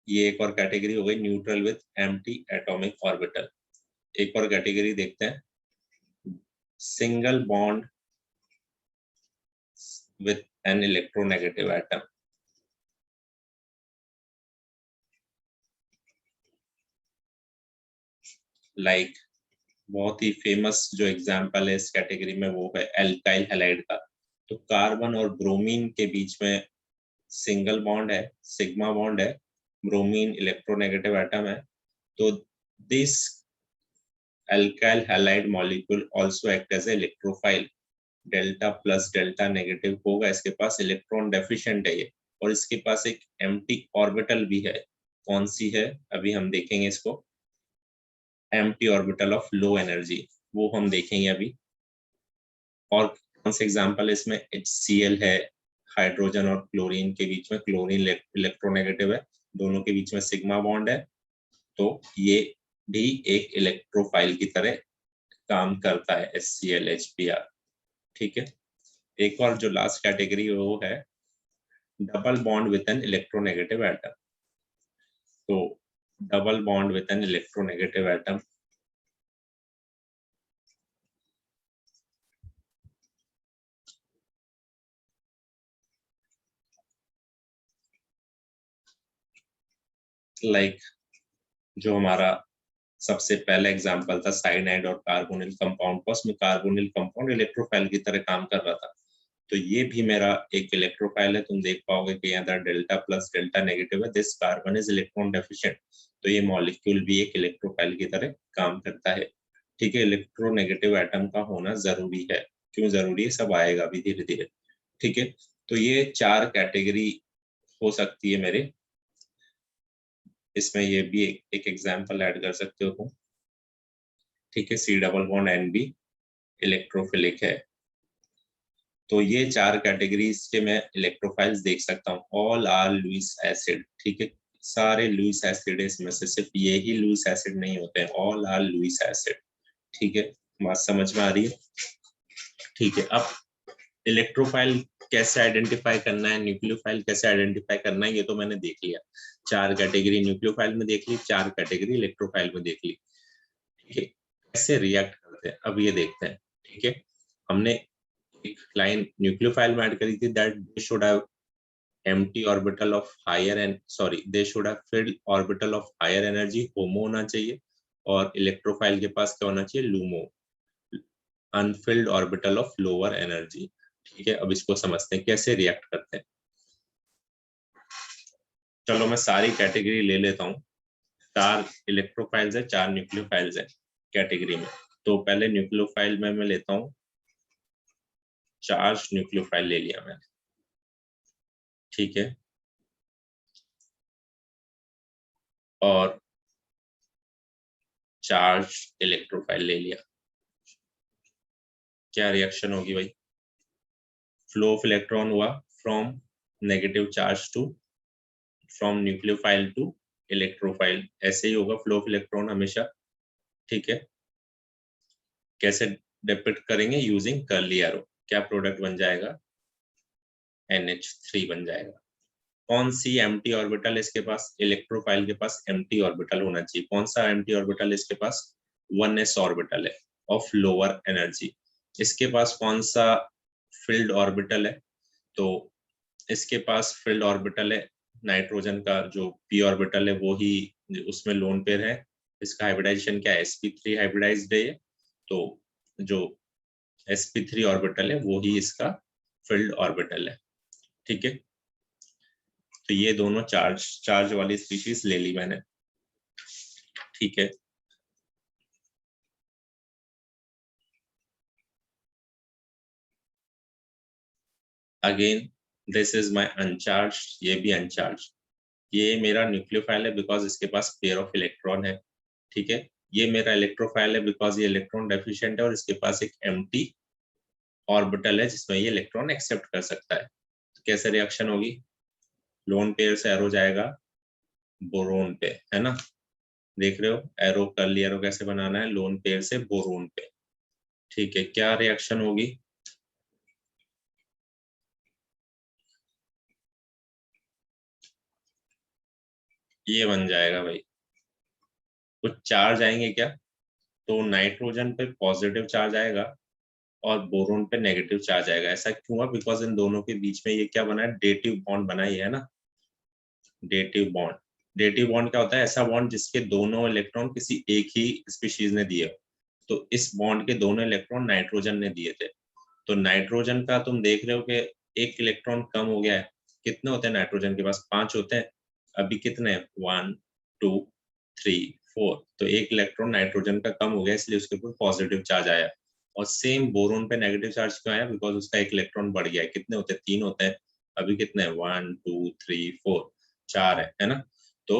ये एक और कैटेगरी हो गई, neutral with empty atomic orbital. एक और कैटेगरी देखते हैं, single bond with an electronegative atom। Like बहुत ही फेमस जो एग्जांपल है इस कैटेगरी में वो है एल्काइल हैलाइड का। तो कार्बन और ब्रोमीन के बीच में सिंगल बॉन्ड है, सिग्मा बॉन्ड है, ब्रोमीन इलेक्ट्रोनेगेटिव एटम है। तो this alkyl halide molecule also act as a electrophile। Delta plus delta negative होगा, इसके पास इलेक्ट्रॉन डेफिशिएंट है ये, और इसके पास एक एम्प्टी ऑर्बिटल भी है। कौन सी है अभी हम देखेंगे इसको, empty orbital of low energy, वो हम देखेंगे अभी। और कौन से एग्जांपल इसमें HCl है, हाइड्रोजन और क्लोरीन के बीच में, क्लोरीन इलेक्ट्रोनेगेटिव है, दोनों के बीच में सिग्मा बॉन्ड है। तो ये भी एक इलेक्ट्रोफाइल की तरह काम करता है, HCl, HBr। ठीक है, एक और जो लास्ट कैटेगरी है वो है double bond with an electronegative atom. तो double bond with an electronegative atom, like जो हमारा सबसे पहला एग्जांपल था साइनाइड और कार्बोनिल कंपाउंड का, उसमें कार्बोनिल कंपाउंड इलेक्ट्रोफाइल की तरह काम कर रहा था। तो ये भी मेरा एक इलेक्ट्रोफाइल है। तुम देख पाओगे कि यहाँ डेल्टा प्लस डेल्टा नेगेटिव है, this carbon is electron deficient. तो ये मॉलिक्यूल भी एक इलेक्ट्रोफाइल की तरह काम करता है। ठीक है, इलेक्ट्रोनेगेटिव एटम का होना जरूरी है। क्यों जरूरी है, सब आएगा अभी धीरे धीरे। ठीक है, तो ये 4 कैटेगरी हो सकती है मेरे। इसमें ये भी एक एग्जांपल ऐड कर सकते हो तुम। ठीक है, C+N भी इलेक्ट्रोफिलिक है। तो ये 4 कैटेगरीज के मैं इलेक्ट्रोफाइल्स देख सकता हूँ, ऑल आर लुईस एसिड। ठीक है, सारे लुईस एसिड है इसमें से, सिर्फ ये ही लुईस एसिड नहीं होते हैं, ऑल आर लुईस एसिड। ठीक है, बात समझ में आ रही है? ठीक है, अब इलेक्ट्रोफाइल कैसे आइडेंटिफाई करना है, न्यूक्लियोफाइल कैसे आइडेंटिफाई करना है, ये तो मैंने देख लिया। 4 कैटेगरी न्यूक्लियोफाइल में देख ली, 4 कैटेगरी इलेक्ट्रोफाइल में देख ली। ठीक है, कैसे रिएक्ट करते हैं अब ये देखते हैं। ठीक है, हमने एक लाइन न्यूक्लियोफाइल में ऐड करी थी, that they should have empty orbital of higher and they should have filled orbital of higher energy, होमो होना चाहिए, और इलेक्ट्रोफाइल के पास क्या होना चाहिए, LUMO, Anfield orbital of lower energy. ठीक है, अब इसको समझते हैं कैसे रिएक्ट करते हैं। चलो मैं सारी कैटेगरी ले लेता हूँ। 4 इलेक्ट्रोफाइल्स है, 4 न्यूक्लियोफाइल्स है कैटेगरी में। तो पहले न्यूक्लियोफाइल में मैं लेता हूँ, चार्ज न्यूक्लियोफाइल ले लिया मैंने। ठीक है, और चार्ज इलेक्ट्रोफाइल ले लिया। क्या रिएक्शन होगी भाई, फ्लो ऑफ इलेक्ट्रॉन हुआ from negative charge to, from nucleophile to electrophile, ऐसे ही होगा फ्लो ऑफ इलेक्ट्रॉन हमेशा। ठीक है, कैसे डिपिक्ट करेंगे, यूजिंग कर्ली एरो। क्या प्रोडक्ट बन जाएगा, NH3 बन जाएगा। कौन सी एम्प्टी ऑर्बिटल इसके पास, इलेक्ट्रोफाइल के पास एम्प्टी ऑर्बिटल होना चाहिए। कौन सा एम्प्टी ऑर्बिटल इसके पास, 1s ऑर्बिटल है ऑफ लोअर एनर्जी। इसके पास कौन सा फिल्ड ऑर्बिटल है, तो इसके पास फिल्ड ऑर्बिटल है नाइट्रोजन का, जो p ऑर्बिटल है वो ही उसमें लोन पेयर है। इसका हाइब्रिडाइजेशन क्या है, sp3 हाइब्रिडाइज्ड है। तो जो sp3 ऑर्बिटल है वो ही इसका फिल्ड ऑर्बिटल है। ठीक है, तो ये दोनों चार्ज वाली स्पीशीज ले ली मैंने। ठीक है, अगेन दिस इज माय अनचार्ज, ये भी अनचार्ज। ये मेरा न्यूक्लियोफाइल है बिकॉज इसके पास पेयर ऑफ इलेक्ट्रॉन है। ठीक है, ये मेरा इलेक्ट्रोफाइल है बिकॉज ये इलेक्ट्रॉन डेफिशिएंट है और इसके पास एक एम्प्टी ऑर्बिटल है जिसमें ये इलेक्ट्रॉन एक्सेप्ट कर सकता है। तो कैसे रिएक्शन होगी, लोन पेयर से एरो जाएगा बोरोन पे, है ना। देख रहे हो एरो, कर्ली एरो कैसे बनाना है, लोन पेयर से बोरोन पे। ठीक है, क्या रिएक्शन होगी, ये बन जाएगा भाई। कुछ चार्ज आएंगे क्या, तो नाइट्रोजन पे पॉजिटिव चार्ज आएगा और बोरोन पे नेगेटिव चार्ज आएगा। ऐसा क्यों हुआ, बिकॉज इन दोनों के बीच में ये क्या बना है, डेटिव बॉन्ड बना ही है ना। डेटिव बॉन्ड, डेटिव बॉन्ड क्या होता है, ऐसा बॉन्ड जिसके दोनों इलेक्ट्रॉन किसी एक ही स्पीशीज ने दिए। तो इस बॉन्ड के दोनों इलेक्ट्रॉन नाइट्रोजन ने दिए थे। तो नाइट्रोजन का तुम देख रहे हो कि एक इलेक्ट्रॉन कम हो गया है। कितने होते हैं नाइट्रोजन के पास, 5 होते हैं। अभी कितने, 1 2 3 4, तो एक इलेक्ट्रॉन नाइट्रोजन का कम हो गया, इसलिए उसके ऊपर पॉजिटिव चार्ज आया। और सेम बोरोन पे नेगेटिव चार्ज क्यों आया, बिकॉज उसका एक इलेक्ट्रॉन बढ़ गया है। कितने होते हैं, 3 होते हैं। अभी कितने हैं, 1 2 3 4, 4 है ना। तो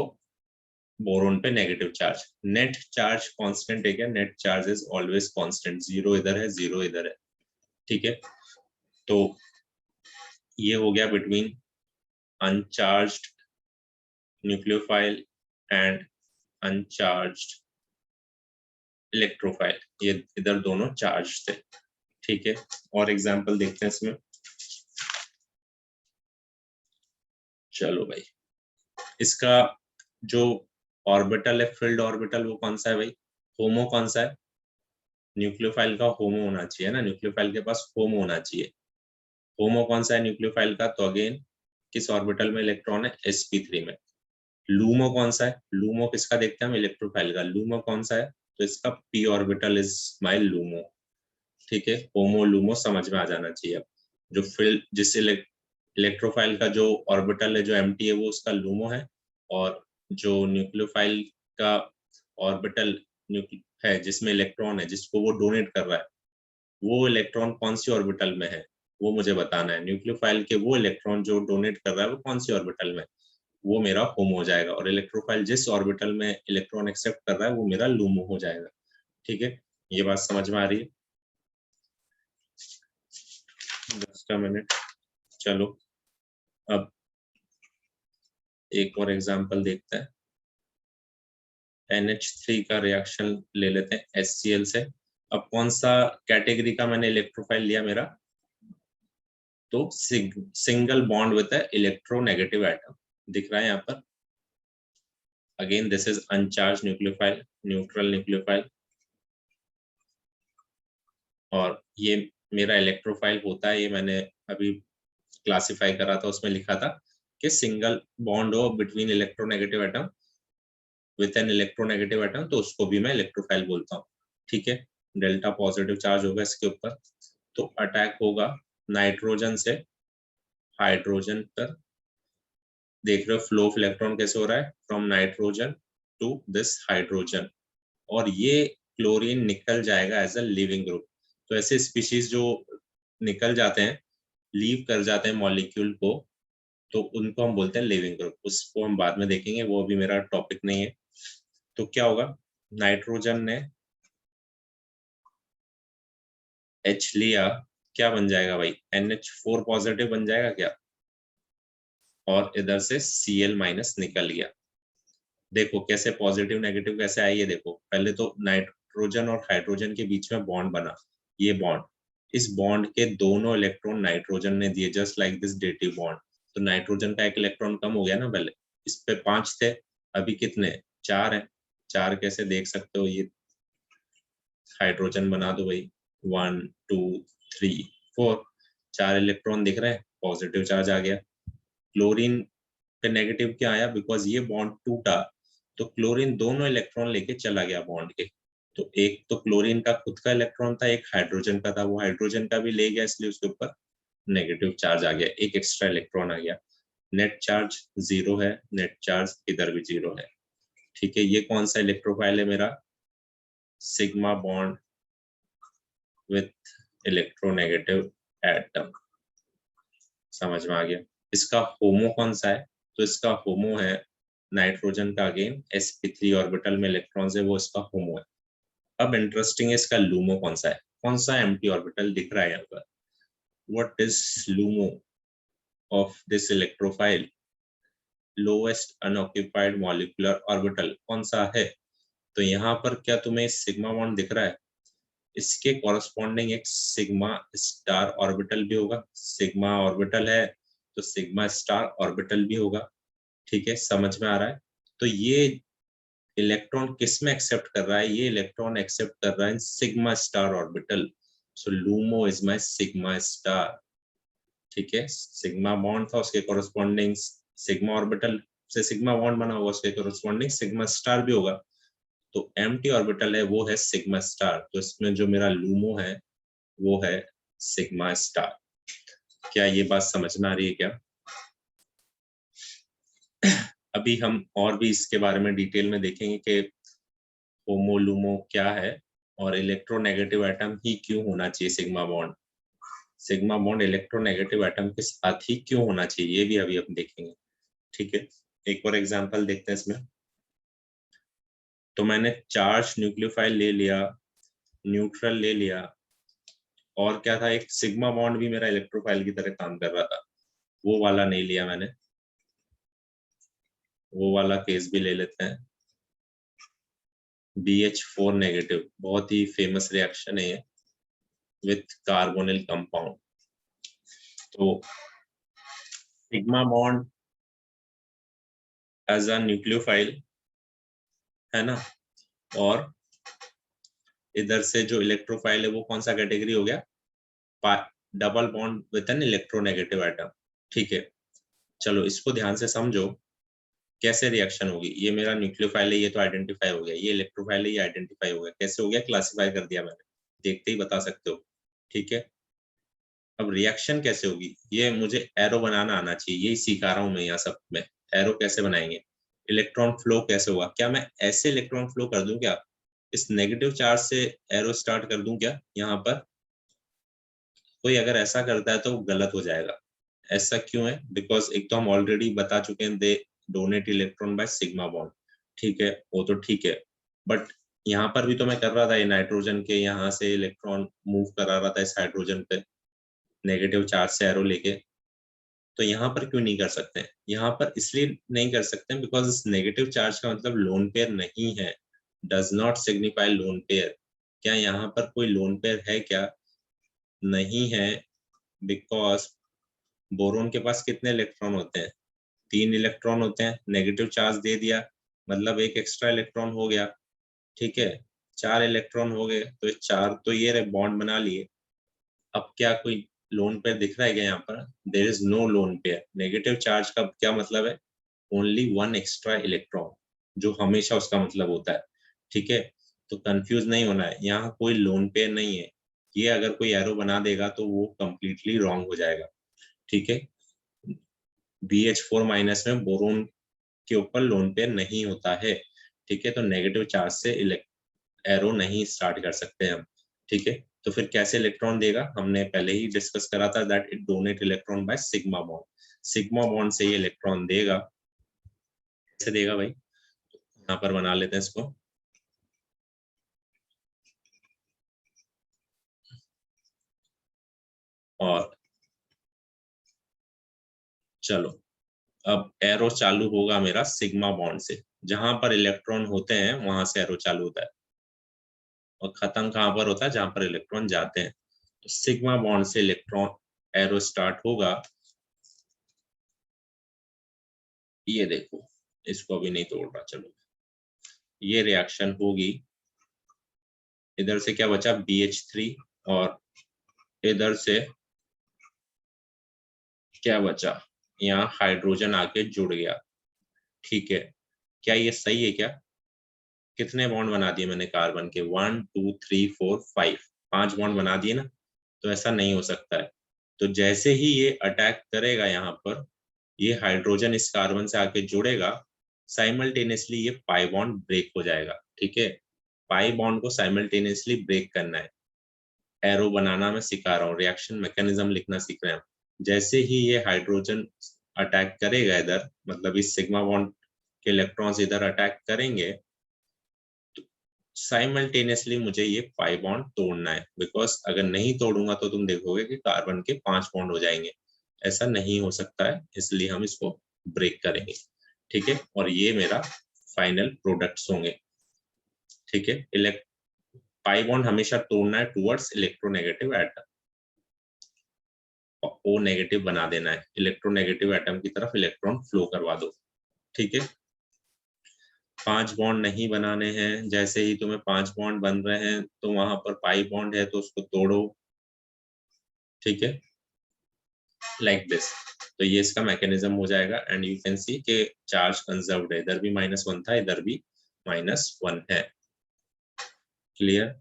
बोरोन पे negative charge, net charge constant है क्या, net charge is always constant, 0 इधर है 0 इधर है। ठीक है, तो ये हो गया between uncharged nucleophile and uncharged electrophile, ये इधर दोनों चार्ज थे। ठीक है, और एग्जांपल देखते हैं इसमें। चलो भाई, इसका जो ऑर्बिटल है, फिल्ड ऑर्बिटल, वो कौन सा है भाई, होमो कौन सा है, न्यूक्लियोफाइल का होमो होना चाहिए ना, न्यूक्लियोफाइल के पास होमो होना चाहिए। होमो कौन सा है न्यूक्लियोफाइल का, तो अगेन किस ऑर्बिटल में इलेक्ट्रॉन है, sp3 में। लूमो कौन सा है, लूमो किसका देखते हैं हम, इलेक्ट्रोफाइल का। लूमो कौन सा है, तो इसका p orbital is my LUMO. ठीक है, होमो लूमो समझ में आ जाना चाहिए। अब जो फिल जिस इलेक्ट्रोफाइल का जो ऑर्बिटल है जो एम्प्टी है वो उसका लूमो है, और जो न्यूक्लियोफाइल का ऑर्बिटल है जिसमें इलेक्ट्रॉन है जिसको वो डोनेट कर रहा है, वो इलेक्ट्रॉन कौन सी ऑर्बिटल में है वो मुझे बताना है। न्यूक्लियोफाइल के वो इलेक्ट्रॉन जो डोनेट कर रहा है वो कौन सी ऑर्बिटल में, वो मेरा होमो हो जाएगा। और इलेक्ट्रोफाइल जिस ऑर्बिटल में इलेक्ट्रॉन एक्सेप्ट कर रहा है वो मेरा लूमो हो जाएगा। ठीक है, ये बात समझ में आ रही है, जस्ट अ मिनट। चलो अब एक और एग्जांपल देखते हैं। NH3 का रिएक्शन ले लेते हैं HCl से। अब कौन सा कैटेगरी का मैंने इलेक्ट्रोफाइल लिया मेरा, तो single bond with electronegative atom दिख रहा है यहाँ पर। Again this is अनचार्ज nucleophile, neutral nucleophile, और ये मेरा इलेक्ट्रोफाइल होता है। ये मैंने अभी क्लासिफाई करा था, उसमें लिखा था कि सिंगल बॉन्ड हो between electronegative atom with an electronegative atom, तो उसको भी मैं इलेक्ट्रोफाइल बोलता हूँ। ठीक है, डेल्टा पॉजिटिव चार्ज होगा इसके ऊपर, तो अटैक होगा नाइट्रोजन से हाइड्रोजन पर। देख रहे हो फ्लो ऑफ इलेक्ट्रॉन कैसे हो रहा है, from nitrogen to this hydrogen, और ये क्लोरीन निकल जाएगा एज अ लिविंग ग्रुप। तो ऐसे स्पीशीज जो निकल जाते हैं, लीव कर जाते हैं मॉलिक्यूल को, तो उनको हम बोलते हैं लिविंग ग्रुप। उसको हम बाद में देखेंगे, वो अभी मेरा टॉपिक नहीं है। तो क्या होगा, नाइट्रोजन ने H लिया, क्या बन जाएगा भाई, NH4 पॉजिटिव बन जाएगा क्या, और इधर से Cl माइनस निकल गया। देखो कैसे पॉजिटिव नेगेटिव कैसे आई है, देखो पहले तो नाइट्रोजन और हाइड्रोजन के बीच में बॉन्ड बना, ये बॉन्ड, इस बॉन्ड के दोनों इलेक्ट्रॉन नाइट्रोजन ने दिए, just like this dative bond. तो नाइट्रोजन का एक इलेक्ट्रॉन कम हो गया ना, पहले इस पे 5 थे, अभी कितने, 4 है। 4 कैसे देख सकते हो, ये हाइड्रोजन बना दो भाई, 1 2 3 4, 4 इलेक्ट्रॉन दिख रहे हैं, पॉजिटिव चार्ज आ गया। क्लोरीन पे नेगेटिव क्या आया, बिकॉज ये बॉन्ड टूटा, तो क्लोरीन दोनों इलेक्ट्रॉन लेके चला गया बॉन्ड के। तो एक तो क्लोरीन का खुद का इलेक्ट्रॉन था, एक हाइड्रोजन का था, वो हाइड्रोजन का भी ले गया, इसलिए उसके ऊपर नेगेटिव चार्ज आ गया, एक एक्स्ट्रा इलेक्ट्रॉन आ गया। नेट चार्ज 0 है, नेट चार्ज इधर भी 0 है। ठीक है, ये कौन सा इलेक्ट्रोफाइल है मेरा, sigma bond with electronegative atom. समझ में आ गया। इसका होमो कौन सा है, तो इसका होमो है नाइट्रोजन का, अगेन sp3 ऑर्बिटल में इलेक्ट्रॉन है, वो इसका होमो है। अब इंटरेस्टिंग है, इसका लूमो कौन सा है, कौन सा एम्प्टी ऑर्बिटल दिख रहा है यहाँ पर, what is LUMO of this electrophile, lowest unoccupied molecular orbital कौन सा है। तो यहाँ पर क्या तुम्हें सिग्मा बॉन्ड दिख रहा है, इसके कॉरस्पॉन्डिंग एक सिग्मा स्टार ऑर्बिटल भी होगा, सिग्मा ऑर्बिटल है तो सिग्मा स्टार ऑर्बिटल भी होगा। ठीक है, समझ में आ रहा है। तो ये इलेक्ट्रॉन किस में एक्सेप्ट कर रहा है, ये इलेक्ट्रॉन एक्सेप्ट कर रहा है sigma star orbital. So LUMO is my sigma star. ठीक है, सिग्मा बॉन्ड था, उसके कॉरस्पॉन्डिंग सिग्मा ऑर्बिटल से सिग्मा बॉन्ड बना हुआ, उसके कॉरस्पॉन्डिंग सिग्मा स्टार भी होगा। तो एम्प्टी ऑर्बिटल है वो है सिग्मा स्टार, तो इसमें जो मेरा लूमो है वो है सिग्मा स्टार। क्या ये बात समझ में आ रही है क्या। अभी हम और भी इसके बारे में डिटेल में देखेंगे कि होमो लूमो क्या है, और इलेक्ट्रोनेगेटिव एटम ही क्यों होना चाहिए, सिग्मा बॉन्ड इलेक्ट्रोनेगेटिव एटम के साथ ही क्यों होना चाहिए, ये भी अभी हम देखेंगे। ठीक है, एक और एग्जांपल देखते हैं इसमें। तो मैंने चार्ज न्यूक्लियोफाइल ले लिया, न्यूट्रल ले लिया, और क्या था, एक सिग्मा बॉन्ड भी मेरा इलेक्ट्रोफाइल की तरह काम कर रहा था, वो वाला नहीं लिया मैंने, वो वाला केस भी ले लेते हैं। BH4 नेगेटिव, बहुत ही फेमस रिएक्शन है ये विथ कार्बोनिल कंपाउंड। तो sigma bond as a nucleophile है ना, और इधर से जो इलेक्ट्रोफाइल है वो कौन सा कैटेगरी हो गया, double bond with an electronegative atom. ठीक है, चलो इसको ध्यान से समझो कैसे रिएक्शन होगी। ये मेरा न्यूक्लियोफाइल है, ये तो आइडेंटिफाई हो गया, ये इलेक्ट्रोफाइल है, ये आइडेंटिफाई हो गया, कैसे हो गया, क्लासिफाई कर दिया मैंने, देखते ही बता सकते हो। ठीक है, अब रिएक्शन कैसे होगी, ये मुझे एरो बनाना आना चाहिए, यही सिखा रहा हूँ मैं यहाँ सब में। एरो कैसे बनाएंगे, इलेक्ट्रॉन फ्लो कैसे होगा, क्या मैं ऐसे इलेक्ट्रॉन फ्लो कर दूं क्या, इस नेगेटिव चार्ज से एरो स्टार्ट कर दूं क्या यहाँ पर, कोई अगर ऐसा करता है तो गलत हो जाएगा। ऐसा क्यों है, बिकॉज एक तो हम ऑलरेडी बता चुके हैं, they donate electron by sigma bond. ठीक है, वो तो ठीक है, बट यहाँ पर भी तो मैं कर रहा था, ये नाइट्रोजन के यहाँ से इलेक्ट्रॉन मूव करा रहा था इस हाइड्रोजन पे नेगेटिव चार्ज से एरो लेके। तो यहाँ पर क्यों नहीं कर सकते हैं? यहाँ पर इसलिए नहीं कर सकते हैं बिकॉज इस नेगेटिव चार्ज का मतलब लोन पेयर नहीं है, does not signify lone pair. क्या यहाँ पर कोई लोन पेयर है क्या? नहीं है, बिकॉज बोरोन के पास कितने इलेक्ट्रॉन होते हैं? 3 इलेक्ट्रॉन होते हैं, नेगेटिव चार्ज दे दिया मतलब एक एक्स्ट्रा इलेक्ट्रॉन हो गया, ठीक है। 4 इलेक्ट्रॉन हो गए, तो 4 तो ये बॉन्ड बना लिए। अब क्या कोई लोन पेयर दिख रहा है क्या यहाँ पर? There is no lone pair. Negative charge का क्या मतलब है? ओनली 1 एक्स्ट्रा इलेक्ट्रॉन, जो हमेशा उसका मतलब होता है, ठीक है। तो कंफ्यूज नहीं होना है, यहाँ कोई लोन पेयर नहीं है। ये अगर कोई एरो बना देगा तो वो कंप्लीटली रॉन्ग हो जाएगा, ठीक है। BH4 माइनस में बोरोन के ऊपर लोन पेयर नहीं होता है, ठीक है। तो नेगेटिव चार्ज से एरो नहीं स्टार्ट कर सकते हम, ठीक है। तो फिर कैसे इलेक्ट्रॉन देगा? हमने पहले ही डिस्कस करा था that it donate electron by sigma bond. Sigma bond से ये इलेक्ट्रॉन देगा। कैसे देगा भाई? यहाँ पर बना लेते हैं इसको। और चलो, अब एरो चालू होगा मेरा सिग्मा बॉन्ड से, जहां पर इलेक्ट्रॉन होते हैं वहां से एरो चालू होता है, और खत्म कहां पर होता है? जहां पर इलेक्ट्रॉन जाते हैं। तो सिग्मा बॉन्ड से इलेक्ट्रॉन एरो स्टार्ट होगा। ये देखो, इसको अभी नहीं तोड़ रहा, चलो। ये रिएक्शन होगी, इधर से क्या बचा? BH3, और इधर से क्या बचा? यहाँ हाइड्रोजन आके जुड़ गया, ठीक है। क्या ये सही है क्या? कितने बॉन्ड बना दिए मैंने कार्बन के? 1 2 3 4 5, 5 बॉन्ड बना दिए ना। तो ऐसा नहीं हो सकता है। तो जैसे ही ये अटैक करेगा यहाँ पर, ये हाइड्रोजन इस कार्बन से आके जुड़ेगा, साइमल्टेनियसली ये पाई बॉन्ड ब्रेक हो जाएगा, ठीक है। पाई बॉन्ड को साइमल्टेनियसली ब्रेक करना है। एरो बनाना मैं सिखा रहा हूँ, रिएक्शन मैकेनिज्म लिखना सीख रहे हैं। जैसे ही ये हाइड्रोजन अटैक करेगा इधर, मतलब इस सिग्मा बॉन्ड के इलेक्ट्रॉन्स इधर अटैक करेंगे, तो साइमल्टेनियसली मुझे ये पाई बॉन्ड तोड़ना है, बिकॉज अगर नहीं तोड़ूंगा तो तुम देखोगे कि कार्बन के 5 बॉन्ड हो जाएंगे। ऐसा नहीं हो सकता है, इसलिए हम इसको ब्रेक करेंगे, ठीक है। और ये मेरा फाइनल प्रोडक्ट्स होंगे, ठीक है। पाई बॉन्ड हमेशा तोड़ना है टुवर्ड्स इलेक्ट्रोनेगेटिव एटम, और O नेगेटिव बना देना है। इलेक्ट्रोनेगेटिव एटम की तरफ इलेक्ट्रॉन फ्लो करवा दो, ठीक है। 5 बॉन्ड नहीं बनाने हैं। जैसे ही तुम्हें 5 बॉन्ड बन रहे हैं तो वहां पर पाई बॉन्ड है तो उसको तोड़ो, ठीक है, लाइक दिस। तो ये इसका मैकेनिज्म हो जाएगा, एंड यू कैन सी कि चार्ज कंजर्व्ड है। इधर भी -1 था, इधर भी -1 है। क्लियर?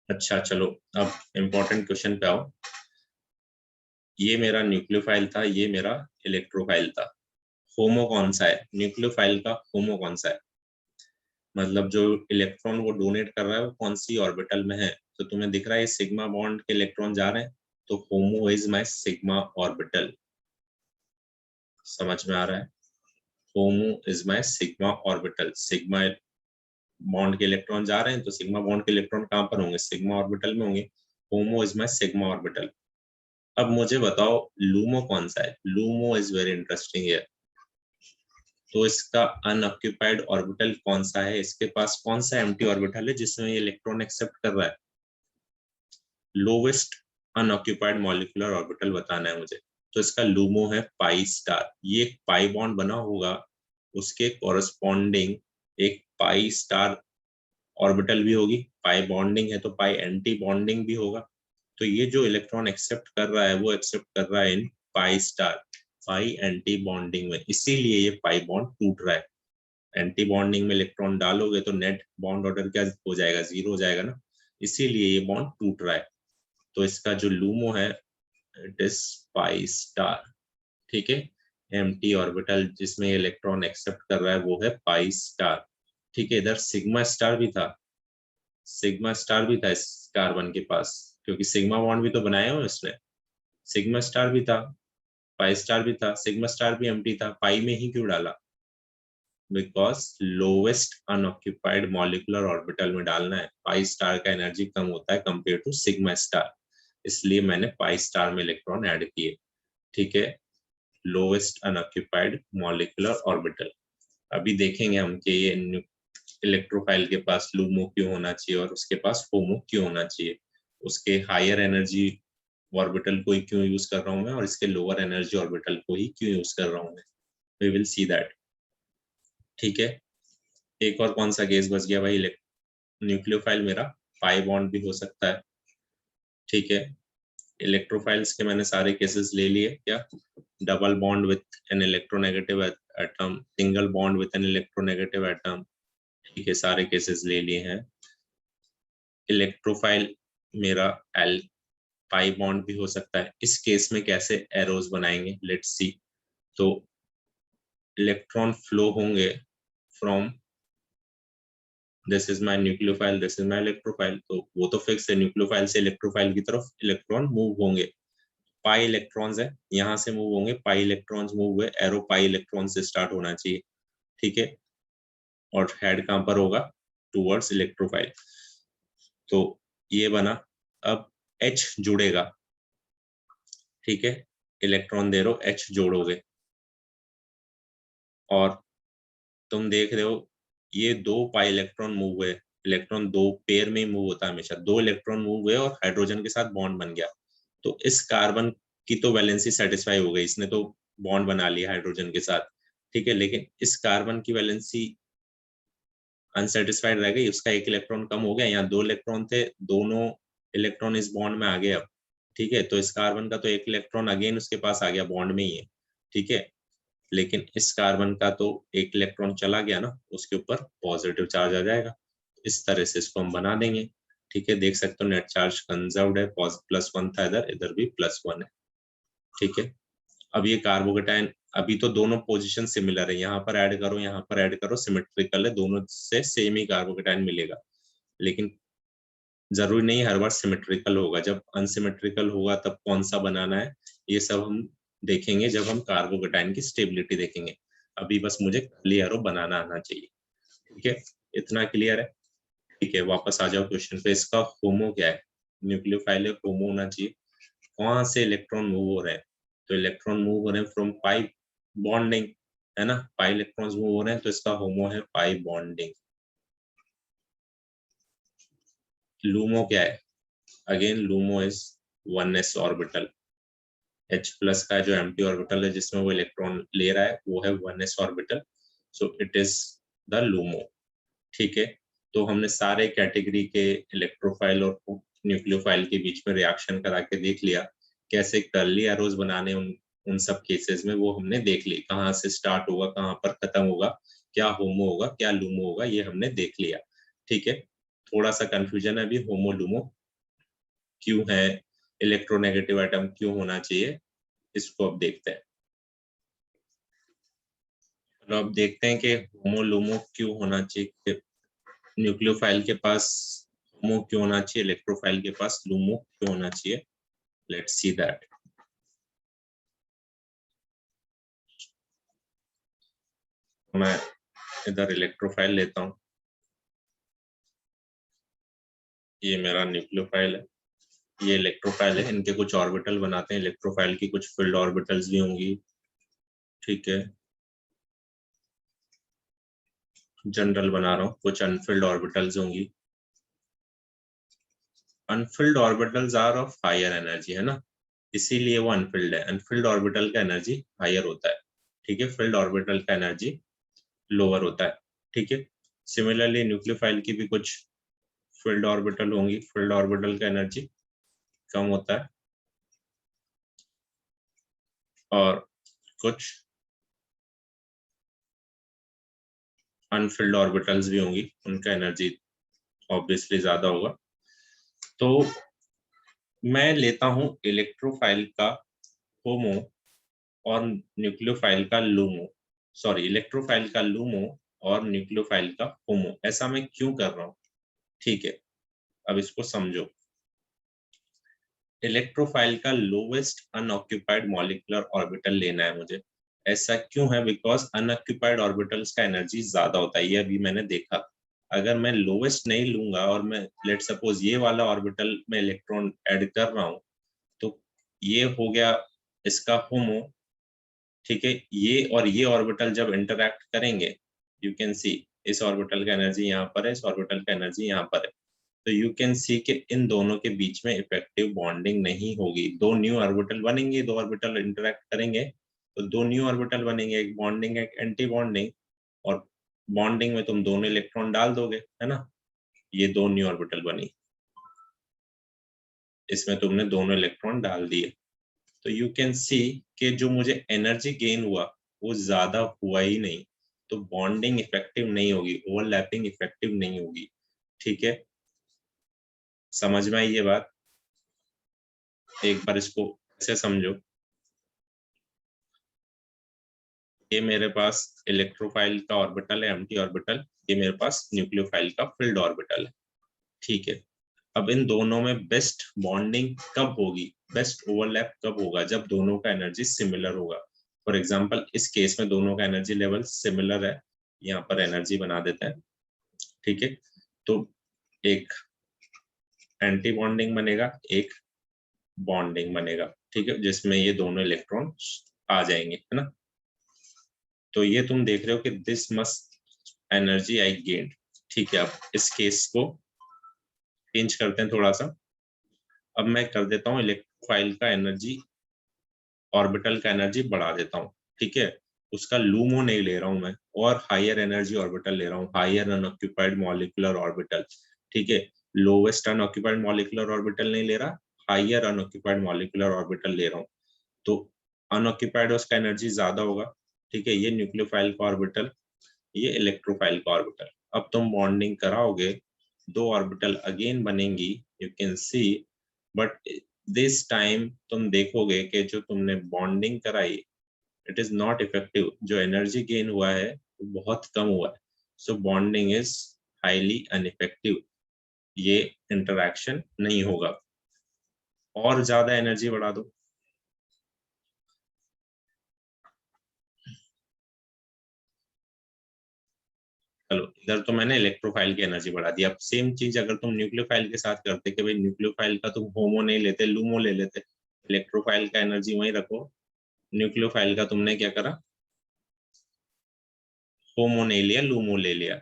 अच्छा चलो, अब इम्पोर्टेंट क्वेश्चन पे आओ। ये मेरा न्यूक्लियोफाइल था, ये मेरा इलेक्ट्रोफाइल था। होमो कौन सा है? न्यूक्लियोफाइल का होमो कौन सा है? मतलब जो इलेक्ट्रॉन वो डोनेट कर रहा है वो कौन सी ऑर्बिटल में है? तो तुम्हें दिख रहा है सिग्मा बॉन्ड के इलेक्ट्रॉन जा रहे हैं, तो HOMO is my sigma orbital. समझ में आ रहा है? HOMO is my sigma orbital. Sigma bond के इलेक्ट्रॉन जा रहे हैं तो सिग्मा बॉन्ड के इलेक्ट्रॉन कहाँ पर होंगे? सिग्मा ऑर्बिटल में होंगे। होमो इज माय सिग्मा ऑर्बिटल। अब मुझे बताओ लूमो कौन सा है? लूमो इज वेरी इंटरेस्टिंग है। तो इसका अनऑक्यूपाइड ऑर्बिटल कौन सा है? इसके पास कौन सा एम्प्टी ऑर्बिटल है जिसमें ये इलेक्ट्रॉन एक्सेप्ट कर रहा है? लोवेस्ट अनऑक्यूपाइड मॉलिक्यूलर ऑर्बिटल बताना है मुझे। तो इसका लूमो है पाई स्टार। ये एक पाई बॉन्ड बना होगा, उसके कॉरस्पॉन्डिंग एक पाई स्टार ऑर्बिटल भी होगी। पाई बॉन्डिंग है तो पाई एंटी बॉन्डिंग भी होगा। तो ये जो इलेक्ट्रॉन एक्सेप्ट कर रहा है वो एक्सेप्ट कर रहा है इन पाई स्टार, पाई एंटी बॉन्डिंग में, इसीलिए ये पाई बॉन्ड टूट रहा है। एंटी बॉन्डिंग में इलेक्ट्रॉन डालोगे तो नेट बॉन्ड ऑर्डर क्या हो जाएगा? 0 हो जाएगा ना, इसीलिए ये बॉन्ड टूट रहा है। तो इसका जो लूमो है इट इज पाई स्टार, ठीक है। एम्प्टी ऑर्बिटल जिसमें इलेक्ट्रॉन एक्सेप्ट कर रहा है वो है पाई स्टार, ठीक है। इधर सिग्मा स्टार भी था, सिग्मा स्टार भी था इस कार्बन के पास, क्योंकि सिग्मा बॉन्ड भी तो बनाया हो इसने। सिग्मा स्टार भी था, पाई स्टार भी था, सिग्मा स्टार भी एम्प्टी था, पाई में ही क्यों डाला? Because lowest unoccupied molecular orbital में डालना है। पाई स्टार का एनर्जी कम होता है कंपेयर टू सिग्मा स्टार, इसलिए मैंने पाई स्टार में इलेक्ट्रॉन ऐड किए। ठीक है, लोवेस्ट अनऑक्यूपाइड मॉलिक्यूलर ऑर्बिटल। अभी देखेंगे हम कि ये इलेक्ट्रोफाइल के पास लूमो क्यों होना चाहिए और उसके पास होमो क्यों होना चाहिए, उसके हायर एनर्जी ऑर्बिटल को ही क्यों यूज कर रहा हूं मैं और इसके लोअर एनर्जी ऑर्बिटल को ही क्यों यूज कर रहा हूं मैं। We will see that. ठीक है, एक और कौन सा केस बच गया भाई, न्यूक्लियोफाइल मेरा पाई बॉन्ड भी हो सकता है। ठीक है, इलेक्ट्रोफाइल्स के मैंने सारे केसेस ले लिए क्या, double bond with an electronegative atom, single bond with an electronegative atom, ठीक है सारे केसेस ले लिए हैं। इलेक्ट्रोफाइल मेरा एल पाई बॉन्ड भी हो सकता है। इस केस में कैसे एरोज बनाएंगे, लेट्स सी। तो इलेक्ट्रॉन फ्लो होंगे from this is my nucleophile, this is my electrophile, तो वो तो फिक्स है, न्यूक्लियोफाइल से इलेक्ट्रोफाइल की तरफ इलेक्ट्रॉन मूव होंगे। पाई इलेक्ट्रॉन्स है, यहाँ से मूव होंगे, पाई इलेक्ट्रॉन्स मूव हुए, एरो पाई इलेक्ट्रॉन से स्टार्ट होना चाहिए। ठीक है, और हेड कहां पर होगा, टुवर्ड्स इलेक्ट्रोफाइल। तो ये बना। अब H जुड़ेगा, ठीक है, इलेक्ट्रॉन दे रहे हो, H जोड़ोगे और तुम देख रहे हो ये दो पाई इलेक्ट्रॉन मूव हुए। इलेक्ट्रॉन दो पेयर में ही मूव होता है हमेशा, दो इलेक्ट्रॉन मूव हुए और हाइड्रोजन के साथ बॉन्ड बन गया। तो इस कार्बन की तो वैलेंसी सेटिस्फाई हो गई, इसने तो बॉन्ड बना लिया हाइड्रोजन के साथ। ठीक है, लेकिन इस कार्बन की वैलेंसी अनसेटिस्फाइड रह गई, उसका एक इलेक्ट्रॉन कम हो गया, यहाँ दो इलेक्ट्रॉन थे, दोनों इलेक्ट्रॉन इस बॉन्ड में आ गए अब। ठीक है, तो इस कार्बन का तो एक इलेक्ट्रॉन अगेन उसके पास आ गया, बॉन्ड में ही है। ठीक है, लेकिन इस कार्बन का तो एक इलेक्ट्रॉन चला गया ना, उसके ऊपर पॉजिटिव चार्ज आ जाएगा। इस तरह से इसको हम बना देंगे। ठीक है, देख सकते हो नेट चार्ज कंजर्व्ड है, +1 था इधर, इधर भी +1 है। ठीक है, अब ये कार्बोकेटाइन, अभी तो दोनों पोजीशन सिमिलर है, यहाँ पर ऐड करो यहाँ पर ऐड करो, सिमेट्रिकल है, दोनों से सेम ही कार्बोकेटाइन मिलेगा। लेकिन जरूरी नहीं हर बार सिमेट्रिकल होगा, जब अनसिमेट्रिकल होगा तब कौन सा बनाना है, ये सब हम देखेंगे जब हम कार्बोकेटाइन की स्टेबिलिटी देखेंगे। अभी बस मुझे क्लियर हो बनाना आना चाहिए। ठीक है, इतना क्लियर है। ठीक है, वापस आ जाओ क्वेश्चन पे। इसका होमो क्या है, न्यूक्लियोफाइल होमो होना चाहिए। कहाँ से इलेक्ट्रॉन मूव हो रहे हैं, तो इलेक्ट्रॉन मूव हो रहे हैं फ्रॉम पाई बॉन्डिंग, है ना, पाई इलेक्ट्रॉन्स मूव हो रहे हैं, तो इसका होमो है पाई बॉन्डिंग। लूमो क्या है, again LUMO is 1s orbital. H plus का जो एम्प्टी ऑर्बिटल है जिसमें वो इलेक्ट्रॉन ले रहा है वो है 1s orbital, so it is the LUMO. ठीक है, तो हमने सारे कैटेगरी के इलेक्ट्रोफाइल और न्यूक्लियोफाइल के बीच में रिएक्शन करा के देख लिया कैसे कर्ली एरोज बनाने, उन सब केसेस में वो हमने देख ली, कहाँ से स्टार्ट होगा कहाँ पर खत्म होगा, क्या होमो होगा क्या लूमो होगा, ये हमने देख लिया। ठीक है, थोड़ा सा कंफ्यूजन है अभी, होमो लूमो क्यों है, इलेक्ट्रोनेगेटिव एटम क्यों होना चाहिए, इसको अब देखते हैं। तो अब देखते हैं कि होमो लूमो क्यों होना चाहिए, न्यूक्लियोफाइल के पास होमो क्यों होना चाहिए, इलेक्ट्रोफाइल के पास लूमो क्यों होना चाहिए। Let's see that. मैं इधर इलेक्ट्रोफाइल लेता हूँ, ये मेरा न्यूक्लियोफाइल है, ये इलेक्ट्रोफाइल है, इनके कुछ ऑर्बिटल बनाते हैं, इलेक्ट्रोफाइल की कुछ फील्ड ऑर्बिटल्स भी होंगी। ठीक है, जनरल बना रहा हूँ, कुछ अनफिल्ड ऑर्बिटल्स होंगी। Unfilled orbitals are of higher energy, है ना, इसीलिए वो अनफिल्ड है। अनफिल्ड ऑर्बिटल का एनर्जी हायर होता है, ठीक है, फिल्ड ऑर्बिटल का एनर्जी लोअर होता है। ठीक है, सिमिलरली न्यूक्लियोफाइल की भी कुछ फील्ड ऑर्बिटल होंगी, फील्ड ऑर्बिटल का एनर्जी कम होता है और कुछ अनफिल्ड ऑर्बिटल्स भी होंगी, उनका एनर्जी ऑब्वियसली ज्यादा होगा। तो मैं लेता हूं इलेक्ट्रोफाइल का होमो और न्यूक्लियोफाइल का लूमो, सॉरी इलेक्ट्रोफाइल का लूमो और न्यूक्लियोफाइल का होमो। ऐसा मैं क्यों कर रहा हूं, ठीक है, अब इसको समझो। इलेक्ट्रोफाइल का लोवेस्ट अनऑक्यूपाइड मॉलिक्यूलर ऑर्बिटल लेना है मुझे। ऐसा क्यों है, बिकॉज अनऑक्यूपाइड ऑर्बिटल्स का एनर्जी ज्यादा होता है, ये अभी मैंने देखा। अगर मैं लोवेस्ट नहीं लूंगा और मैं लेट सपोज ये वाला ऑर्बिटल में इलेक्ट्रॉन ऐड कर रहा हूँ, तो ये हो गया इसका होमो, ठीक है, ये और ये ऑर्बिटल जब इंटरैक्ट करेंगे, यू कैन सी इस ऑर्बिटल का एनर्जी यहाँ पर है, इस ऑर्बिटल का एनर्जी यहाँ पर है, तो यू कैन सी कि इन दोनों के बीच में इफेक्टिव बॉन्डिंग नहीं होगी। दो न्यू ऑर्बिटल बनेंगे, दो ऑर्बिटल इंटरैक्ट करेंगे, तो दो न्यू ऑर्बिटल बनेंगे, एक बॉन्डिंग एक एंटी बॉन्डिंग, और बॉन्डिंग में तुम दोनों इलेक्ट्रॉन डाल दोगे, है ना, ये दो न्यू ऑर्बिटल बनी, इसमें तुमने दोनों इलेक्ट्रॉन डाल दिए, तो यू कैन सी कि जो मुझे एनर्जी गेन हुआ वो ज्यादा हुआ ही नहीं, तो बॉन्डिंग इफेक्टिव नहीं होगी, ओवरलैपिंग इफेक्टिव नहीं होगी, ठीक है, समझ में आई ये बात? एक बार इसको ऐसे समझो, ये मेरे पास इलेक्ट्रोफाइल का ऑर्बिटल है, एम्प्टी ऑर्बिटल, ये मेरे पास न्यूक्लियोफाइल का फिल्ड ऑर्बिटल है, ठीक है। अब इन दोनों में बेस्ट बॉन्डिंग कब होगी, बेस्ट ओवरलैप कब होगा, जब दोनों का एनर्जी सिमिलर होगा। फॉर एग्जांपल इस केस में दोनों का एनर्जी लेवल सिमिलर है, यहाँ पर एनर्जी बना देते हैं, ठीक है, तो एक एंटी बॉन्डिंग बनेगा, एक बॉन्डिंग बनेगा, ठीक है, जिसमें ये दोनों इलेक्ट्रॉन आ जाएंगे, है ना। तो ये तुम देख रहे हो कि this must energy I gained, ठीक है। अब इस केस को चेंज करते हैं थोड़ा सा, अब मैं कर देता हूँ इलेक्ट्रोफाइल का एनर्जी, ऑर्बिटल का एनर्जी बढ़ा देता हूँ, ठीक है, उसका लूमो नहीं ले रहा हूँ मैं, और हायर एनर्जी ऑर्बिटल ले रहा हूँ, हायर अनऑक्यूपाइड मॉलिक्यूलर ऑर्बिटल, ठीक है, लोवेस्ट अनऑक्यूपाइड मॉलिक्यूलर ऑर्बिटल नहीं ले रहा, हायर अनऑक्यूपाइड मॉलिक्यूलर ऑर्बिटल ले रहा हूँ, तो अनऑक्यूपाइड उसका एनर्जी ज्यादा होगा, ठीक है, ये न्यूक्लियोफाइल का ऑर्बिटल, ये इलेक्ट्रोफाइल का ऑर्बिटल। अब तुम बॉन्डिंग कराओगे, दो ऑर्बिटल अगेन बनेंगी, you can see, but this time तुम देखोगे कि जो तुमने बॉन्डिंग कराई इट इज नॉट इफेक्टिव, जो एनर्जी गेन हुआ है वो बहुत कम हुआ है, सो बॉन्डिंग इज हाईली अनइफेक्टिव, ये इंटरैक्शन नहीं होगा। और ज्यादा एनर्जी बढ़ा दो, चलो इधर तो मैंने इलेक्ट्रोफाइल की एनर्जी बढ़ा दी, अब सेम चीज अगर तुम न्यूक्लियोफाइल के साथ करते कि भाई न्यूक्लियोफाइल का तुम होमो नहीं लेते, लूमो ले लेते, इलेक्ट्रोफाइल का एनर्जी वहीं रखो, न्यूक्लियोफाइल का तुमने क्या करा, होमो नहीं लिया, लूमो ले लिया,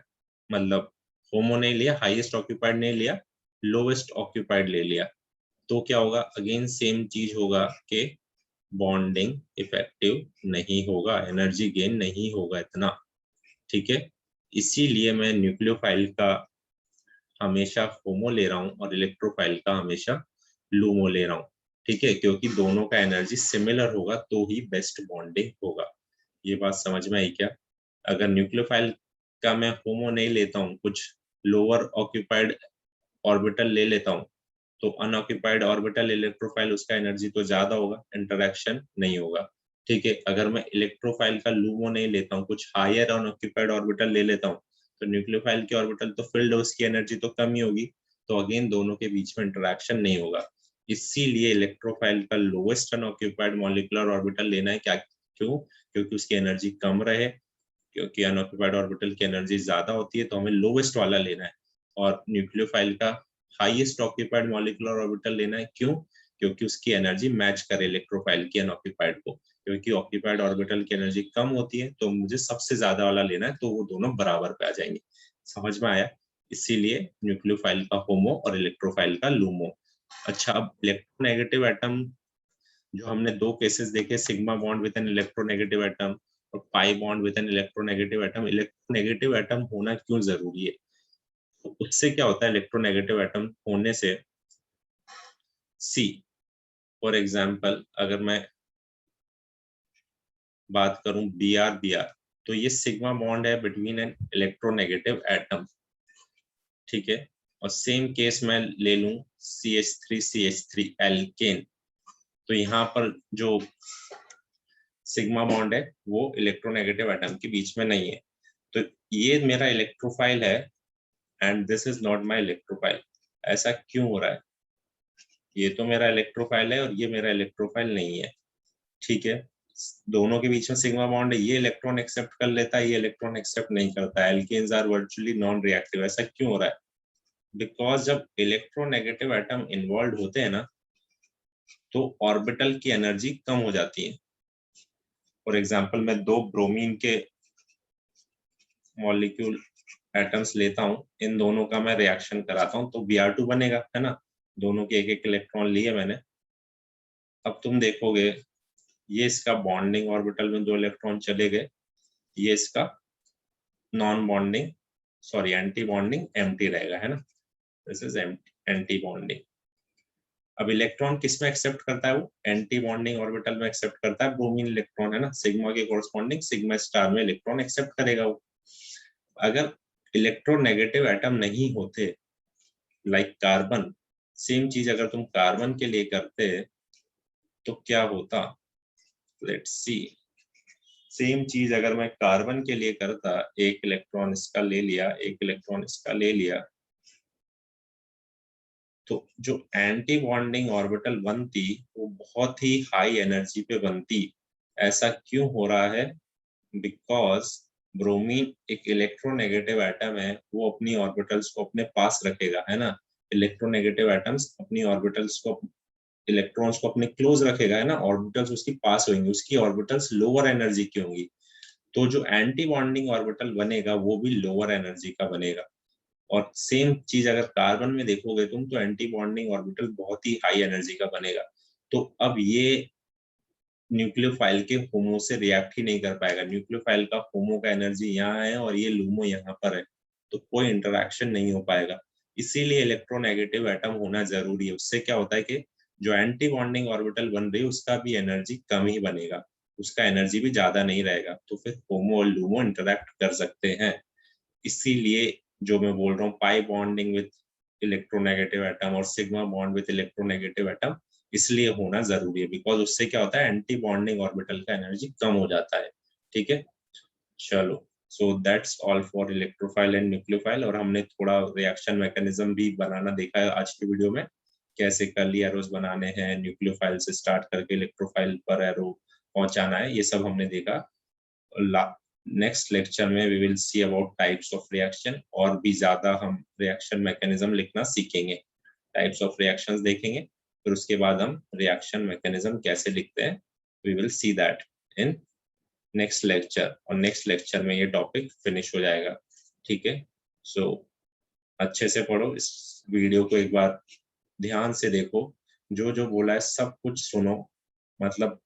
मतलब होमो नहीं लिया, हाईएस्ट ऑक्यूपाइड नहीं लिया, लोवेस्ट ऑक्यूपाइड ले लिया, तो क्या होगा, अगेन सेम चीज होगा कि बॉन्डिंग इफेक्टिव नहीं होगा, एनर्जी गेन नहीं होगा इतना, ठीक है। इसीलिए मैं न्यूक्लियोफाइल का हमेशा होमो ले रहा हूँ और इलेक्ट्रोफाइल का हमेशा लूमो ले रहा हूँ, ठीक है, क्योंकि दोनों का एनर्जी सिमिलर होगा तो ही बेस्ट बॉन्डिंग होगा। ये बात समझ में आई क्या? अगर न्यूक्लियोफाइल का मैं होमो नहीं लेता हूँ, कुछ लोअर ऑक्यूपाइड ऑर्बिटल ले लेता हूँ, तो अनऑक्यूपाइड ऑर्बिटल इलेक्ट्रोफाइल उसका एनर्जी तो ज्यादा होगा, इंटरेक्शन नहीं होगा, ठीक है। अगर मैं इलेक्ट्रोफाइल का लूमो नहीं लेता हूँ, कुछ हायर अनऑक्यूपाइड ऑर्बिटल ले लेता हूँ, तो न्यूक्लियोफाइल की ऑर्बिटल तो फिल्ड, उसकी एनर्जी तो कम ही होगी, तो अगेन दोनों के बीच में इंटरेक्शन नहीं होगा। इसीलिए इलेक्ट्रोफाइल का लोवेस्ट अनऑक्यूपाइड मॉलिक्यूलर ऑर्बिटल लेना है, क्या क्यों? क्योंकि उसकी एनर्जी कम रहे, क्योंकि अनऑक्यूपाइड ऑर्बिटल की एनर्जी ज्यादा होती है, तो हमें लोवेस्ट वाला लेना है, और न्यूक्लियोफाइल का हाईएस्ट ऑक्यूपाइड मॉलिक्यूलर ऑर्बिटल लेना है, क्यों? क्योंकि उसकी एनर्जी मैच करे इलेक्ट्रोफाइल की अनऑक्यूपाइड को, क्योंकि ऑक्यूपाइड ऑर्बिटल की एनर्जी कम होती है, तो मुझे सबसे ज्यादा वाला लेना है, तो वो दोनों बराबर पे आ जाएंगे। समझ में आया? इसीलिए न्यूक्लियोफाइल का होमो और इलेक्ट्रोफाइल का लूमो। अच्छा, अब इलेक्ट्रोनेगेटिव एटम, जो हमने दो केसेस देखे, sigma bond with an electronegative atom और pi bond with an electronegative atom, electronegative atom होना क्यों जरूरी है? तो उससे क्या होता है इलेक्ट्रोनेगेटिव एटम होने से, सी फॉर एग्जांपल अगर मैं बात करूं Br, तो ये सिग्मा बॉन्ड है बिटवीन एन इलेक्ट्रोनेगेटिव एटम, ठीक है, और सेम केस मैं ले लूं CH3 एल्केन, तो यहाँ पर जो सिग्मा बॉन्ड है वो इलेक्ट्रोनेगेटिव एटम के बीच में नहीं है, तो ये मेरा इलेक्ट्रोफाइल है and this is not my electrophile. ऐसा क्यों हो रहा है? ये तो मेरा इलेक्ट्रोफाइल है और ये मेरा इलेक्ट्रोफाइल नहीं है, ठीक है, दोनों के बीच में सिग्मा बॉन्ड है, ये इलेक्ट्रॉन एक्सेप्ट कर लेता है, ये इलेक्ट्रॉन एक्सेप्ट नहीं करता है, alkanes are virtually non reactive. ऐसा क्यों हो रहा है? बिकॉज जब इलेक्ट्रोनेगेटिव एटम इन्वॉल्व होते हैं ना, तो ऑर्बिटल की एनर्जी कम हो जाती है। फॉर एग्जांपल मैं 2 ब्रोमीन के मॉलिक्यूल एटम्स लेता हूं, इन दोनों का मैं रिएक्शन कराता हूं तो Br2 बनेगा, है ना। दोनों के एक इलेक्ट्रॉन लिए मैंने। अब तुम देखोगे ये इसका बॉन्डिंग ऑर्बिटल में 2 इलेक्ट्रॉन चले गए, ये इसका non bonding sorry anti bonding empty रहेगा, है ना। This is anti bonding. अब इलेक्ट्रॉन किस में एक्सेप्ट करता है, वो एंटी बॉन्डिंग ऑर्बिटल में एक्सेप्ट करता है ब्रोमीन इलेक्ट्रॉन, है ना। सिग्मा के कोरस्पॉन्डिंग सिग्मा स्टार में इलेक्ट्रॉन एक्सेप्ट करेगा वो। अगर इलेक्ट्रोनेगेटिव एटम नहीं होते लाइक कार्बन, सेम चीज अगर तुम कार्बन के लिए करते तो क्या होता, लेट्स सी। सेम चीज अगर मैं कार्बन के लिए करता, एक इलेक्ट्रॉन इसका ले लिया, एक इलेक्ट्रॉन इसका ले लिया, तो जो एंटी बॉन्डिंग ऑर्बिटल बनती वो बहुत ही हाई एनर्जी पे बनती। ऐसा क्यों हो रहा है, बिकॉज ब्रोमीन एक इलेक्ट्रोनेगेटिव एटम है, वो अपनी ऑर्बिटल्स को अपने पास रखेगा, है ना। इलेक्ट्रोनेगेटिव एटम्स अपनी ऑर्बिटल्स को, इलेक्ट्रॉन्स को अपने क्लोज रखेगा, है ना। ऑर्बिटल्स उसकी पास होंगी, उसकी ऑर्बिटल्स लोअर एनर्जी की होंगी, तो जो एंटी बॉन्डिंग ऑर्बिटल बनेगा वो भी लोअर एनर्जी का बनेगा। और सेम चीज अगर कार्बन में देखोगे तुम, तो एंटी बॉन्डिंग ऑर्बिटल बहुत ही हाई एनर्जी का बनेगा। तो अब ये न्यूक्लियोफाइल के होमो से रिएक्ट ही नहीं कर पाएगा। न्यूक्लियोफाइल का होमो का एनर्जी यहाँ है और ये लूमो यहाँ पर है, तो कोई इंटरेक्शन नहीं हो पाएगा। इसीलिए इलेक्ट्रोनेगेटिव एटम होना जरूरी है। उससे क्या होता है कि जो एंटी बॉन्डिंग ऑर्बिटल बन रही है उसका भी एनर्जी कम ही बनेगा, उसका एनर्जी भी ज्यादा नहीं रहेगा, तो फिर होमो और लूमो इंटरेक्ट कर सकते हैं। इसीलिए जो मैं बोल रहा हूँ pi bonding with electronegative atom और sigma bond with electronegative atom इसलिए होना जरूरी है, बिकॉज उससे क्या होता है एंटी बॉन्डिंग ऑर्बिटल का एनर्जी कम हो जाता है। ठीक है, चलो। So that's all for electrophile and nucleophile. और हमने थोड़ा रिएक्शन मैकेनिज्म भी बनाना देखा है आज की वीडियो में, कैसे कर्ली एरोज बनाने हैं, न्यूक्लियोफाइल से स्टार्ट करके इलेक्ट्रोफाइल पर एरो पहुंचाना है, ये सब हमने देखा। नेक्स्ट लेक्चर में we will see about types of reaction, और भी ज्यादा हम रिएक्शन मैकेनिज्म लिखना सीखेंगे, टाइप्स ऑफ रिएक्शंस देखेंगे, फिर उसके बाद हम रिएक्शन मैकेनिज्म कैसे लिखते हैं, we will see that in next lecture. और नेक्स्ट लेक्चर में ये टॉपिक फिनिश हो जाएगा। ठीक है, सो अच्छे से पढ़ो, इस वीडियो को एक बार ध्यान से देखो, जो जो बोला है सब कुछ सुनो, मतलब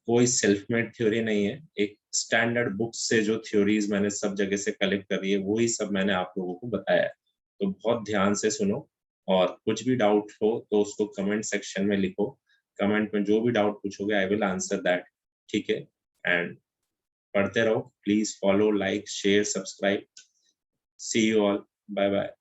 कोई सेल्फ मेड थ्योरी नहीं है, एक स्टैंडर्ड बुक से जो थ्योरीज मैंने सब जगह से कलेक्ट करी है वही सब मैंने आप लोगों को बताया है। तो बहुत ध्यान से सुनो, और कुछ भी डाउट हो तो उसको कमेंट सेक्शन में लिखो। कमेंट में जो भी डाउट पूछोगे आई विल आंसर दैट। ठीक है, एंड पढ़ते रहो, please follow, like, share, subscribe. See you all, bye bye.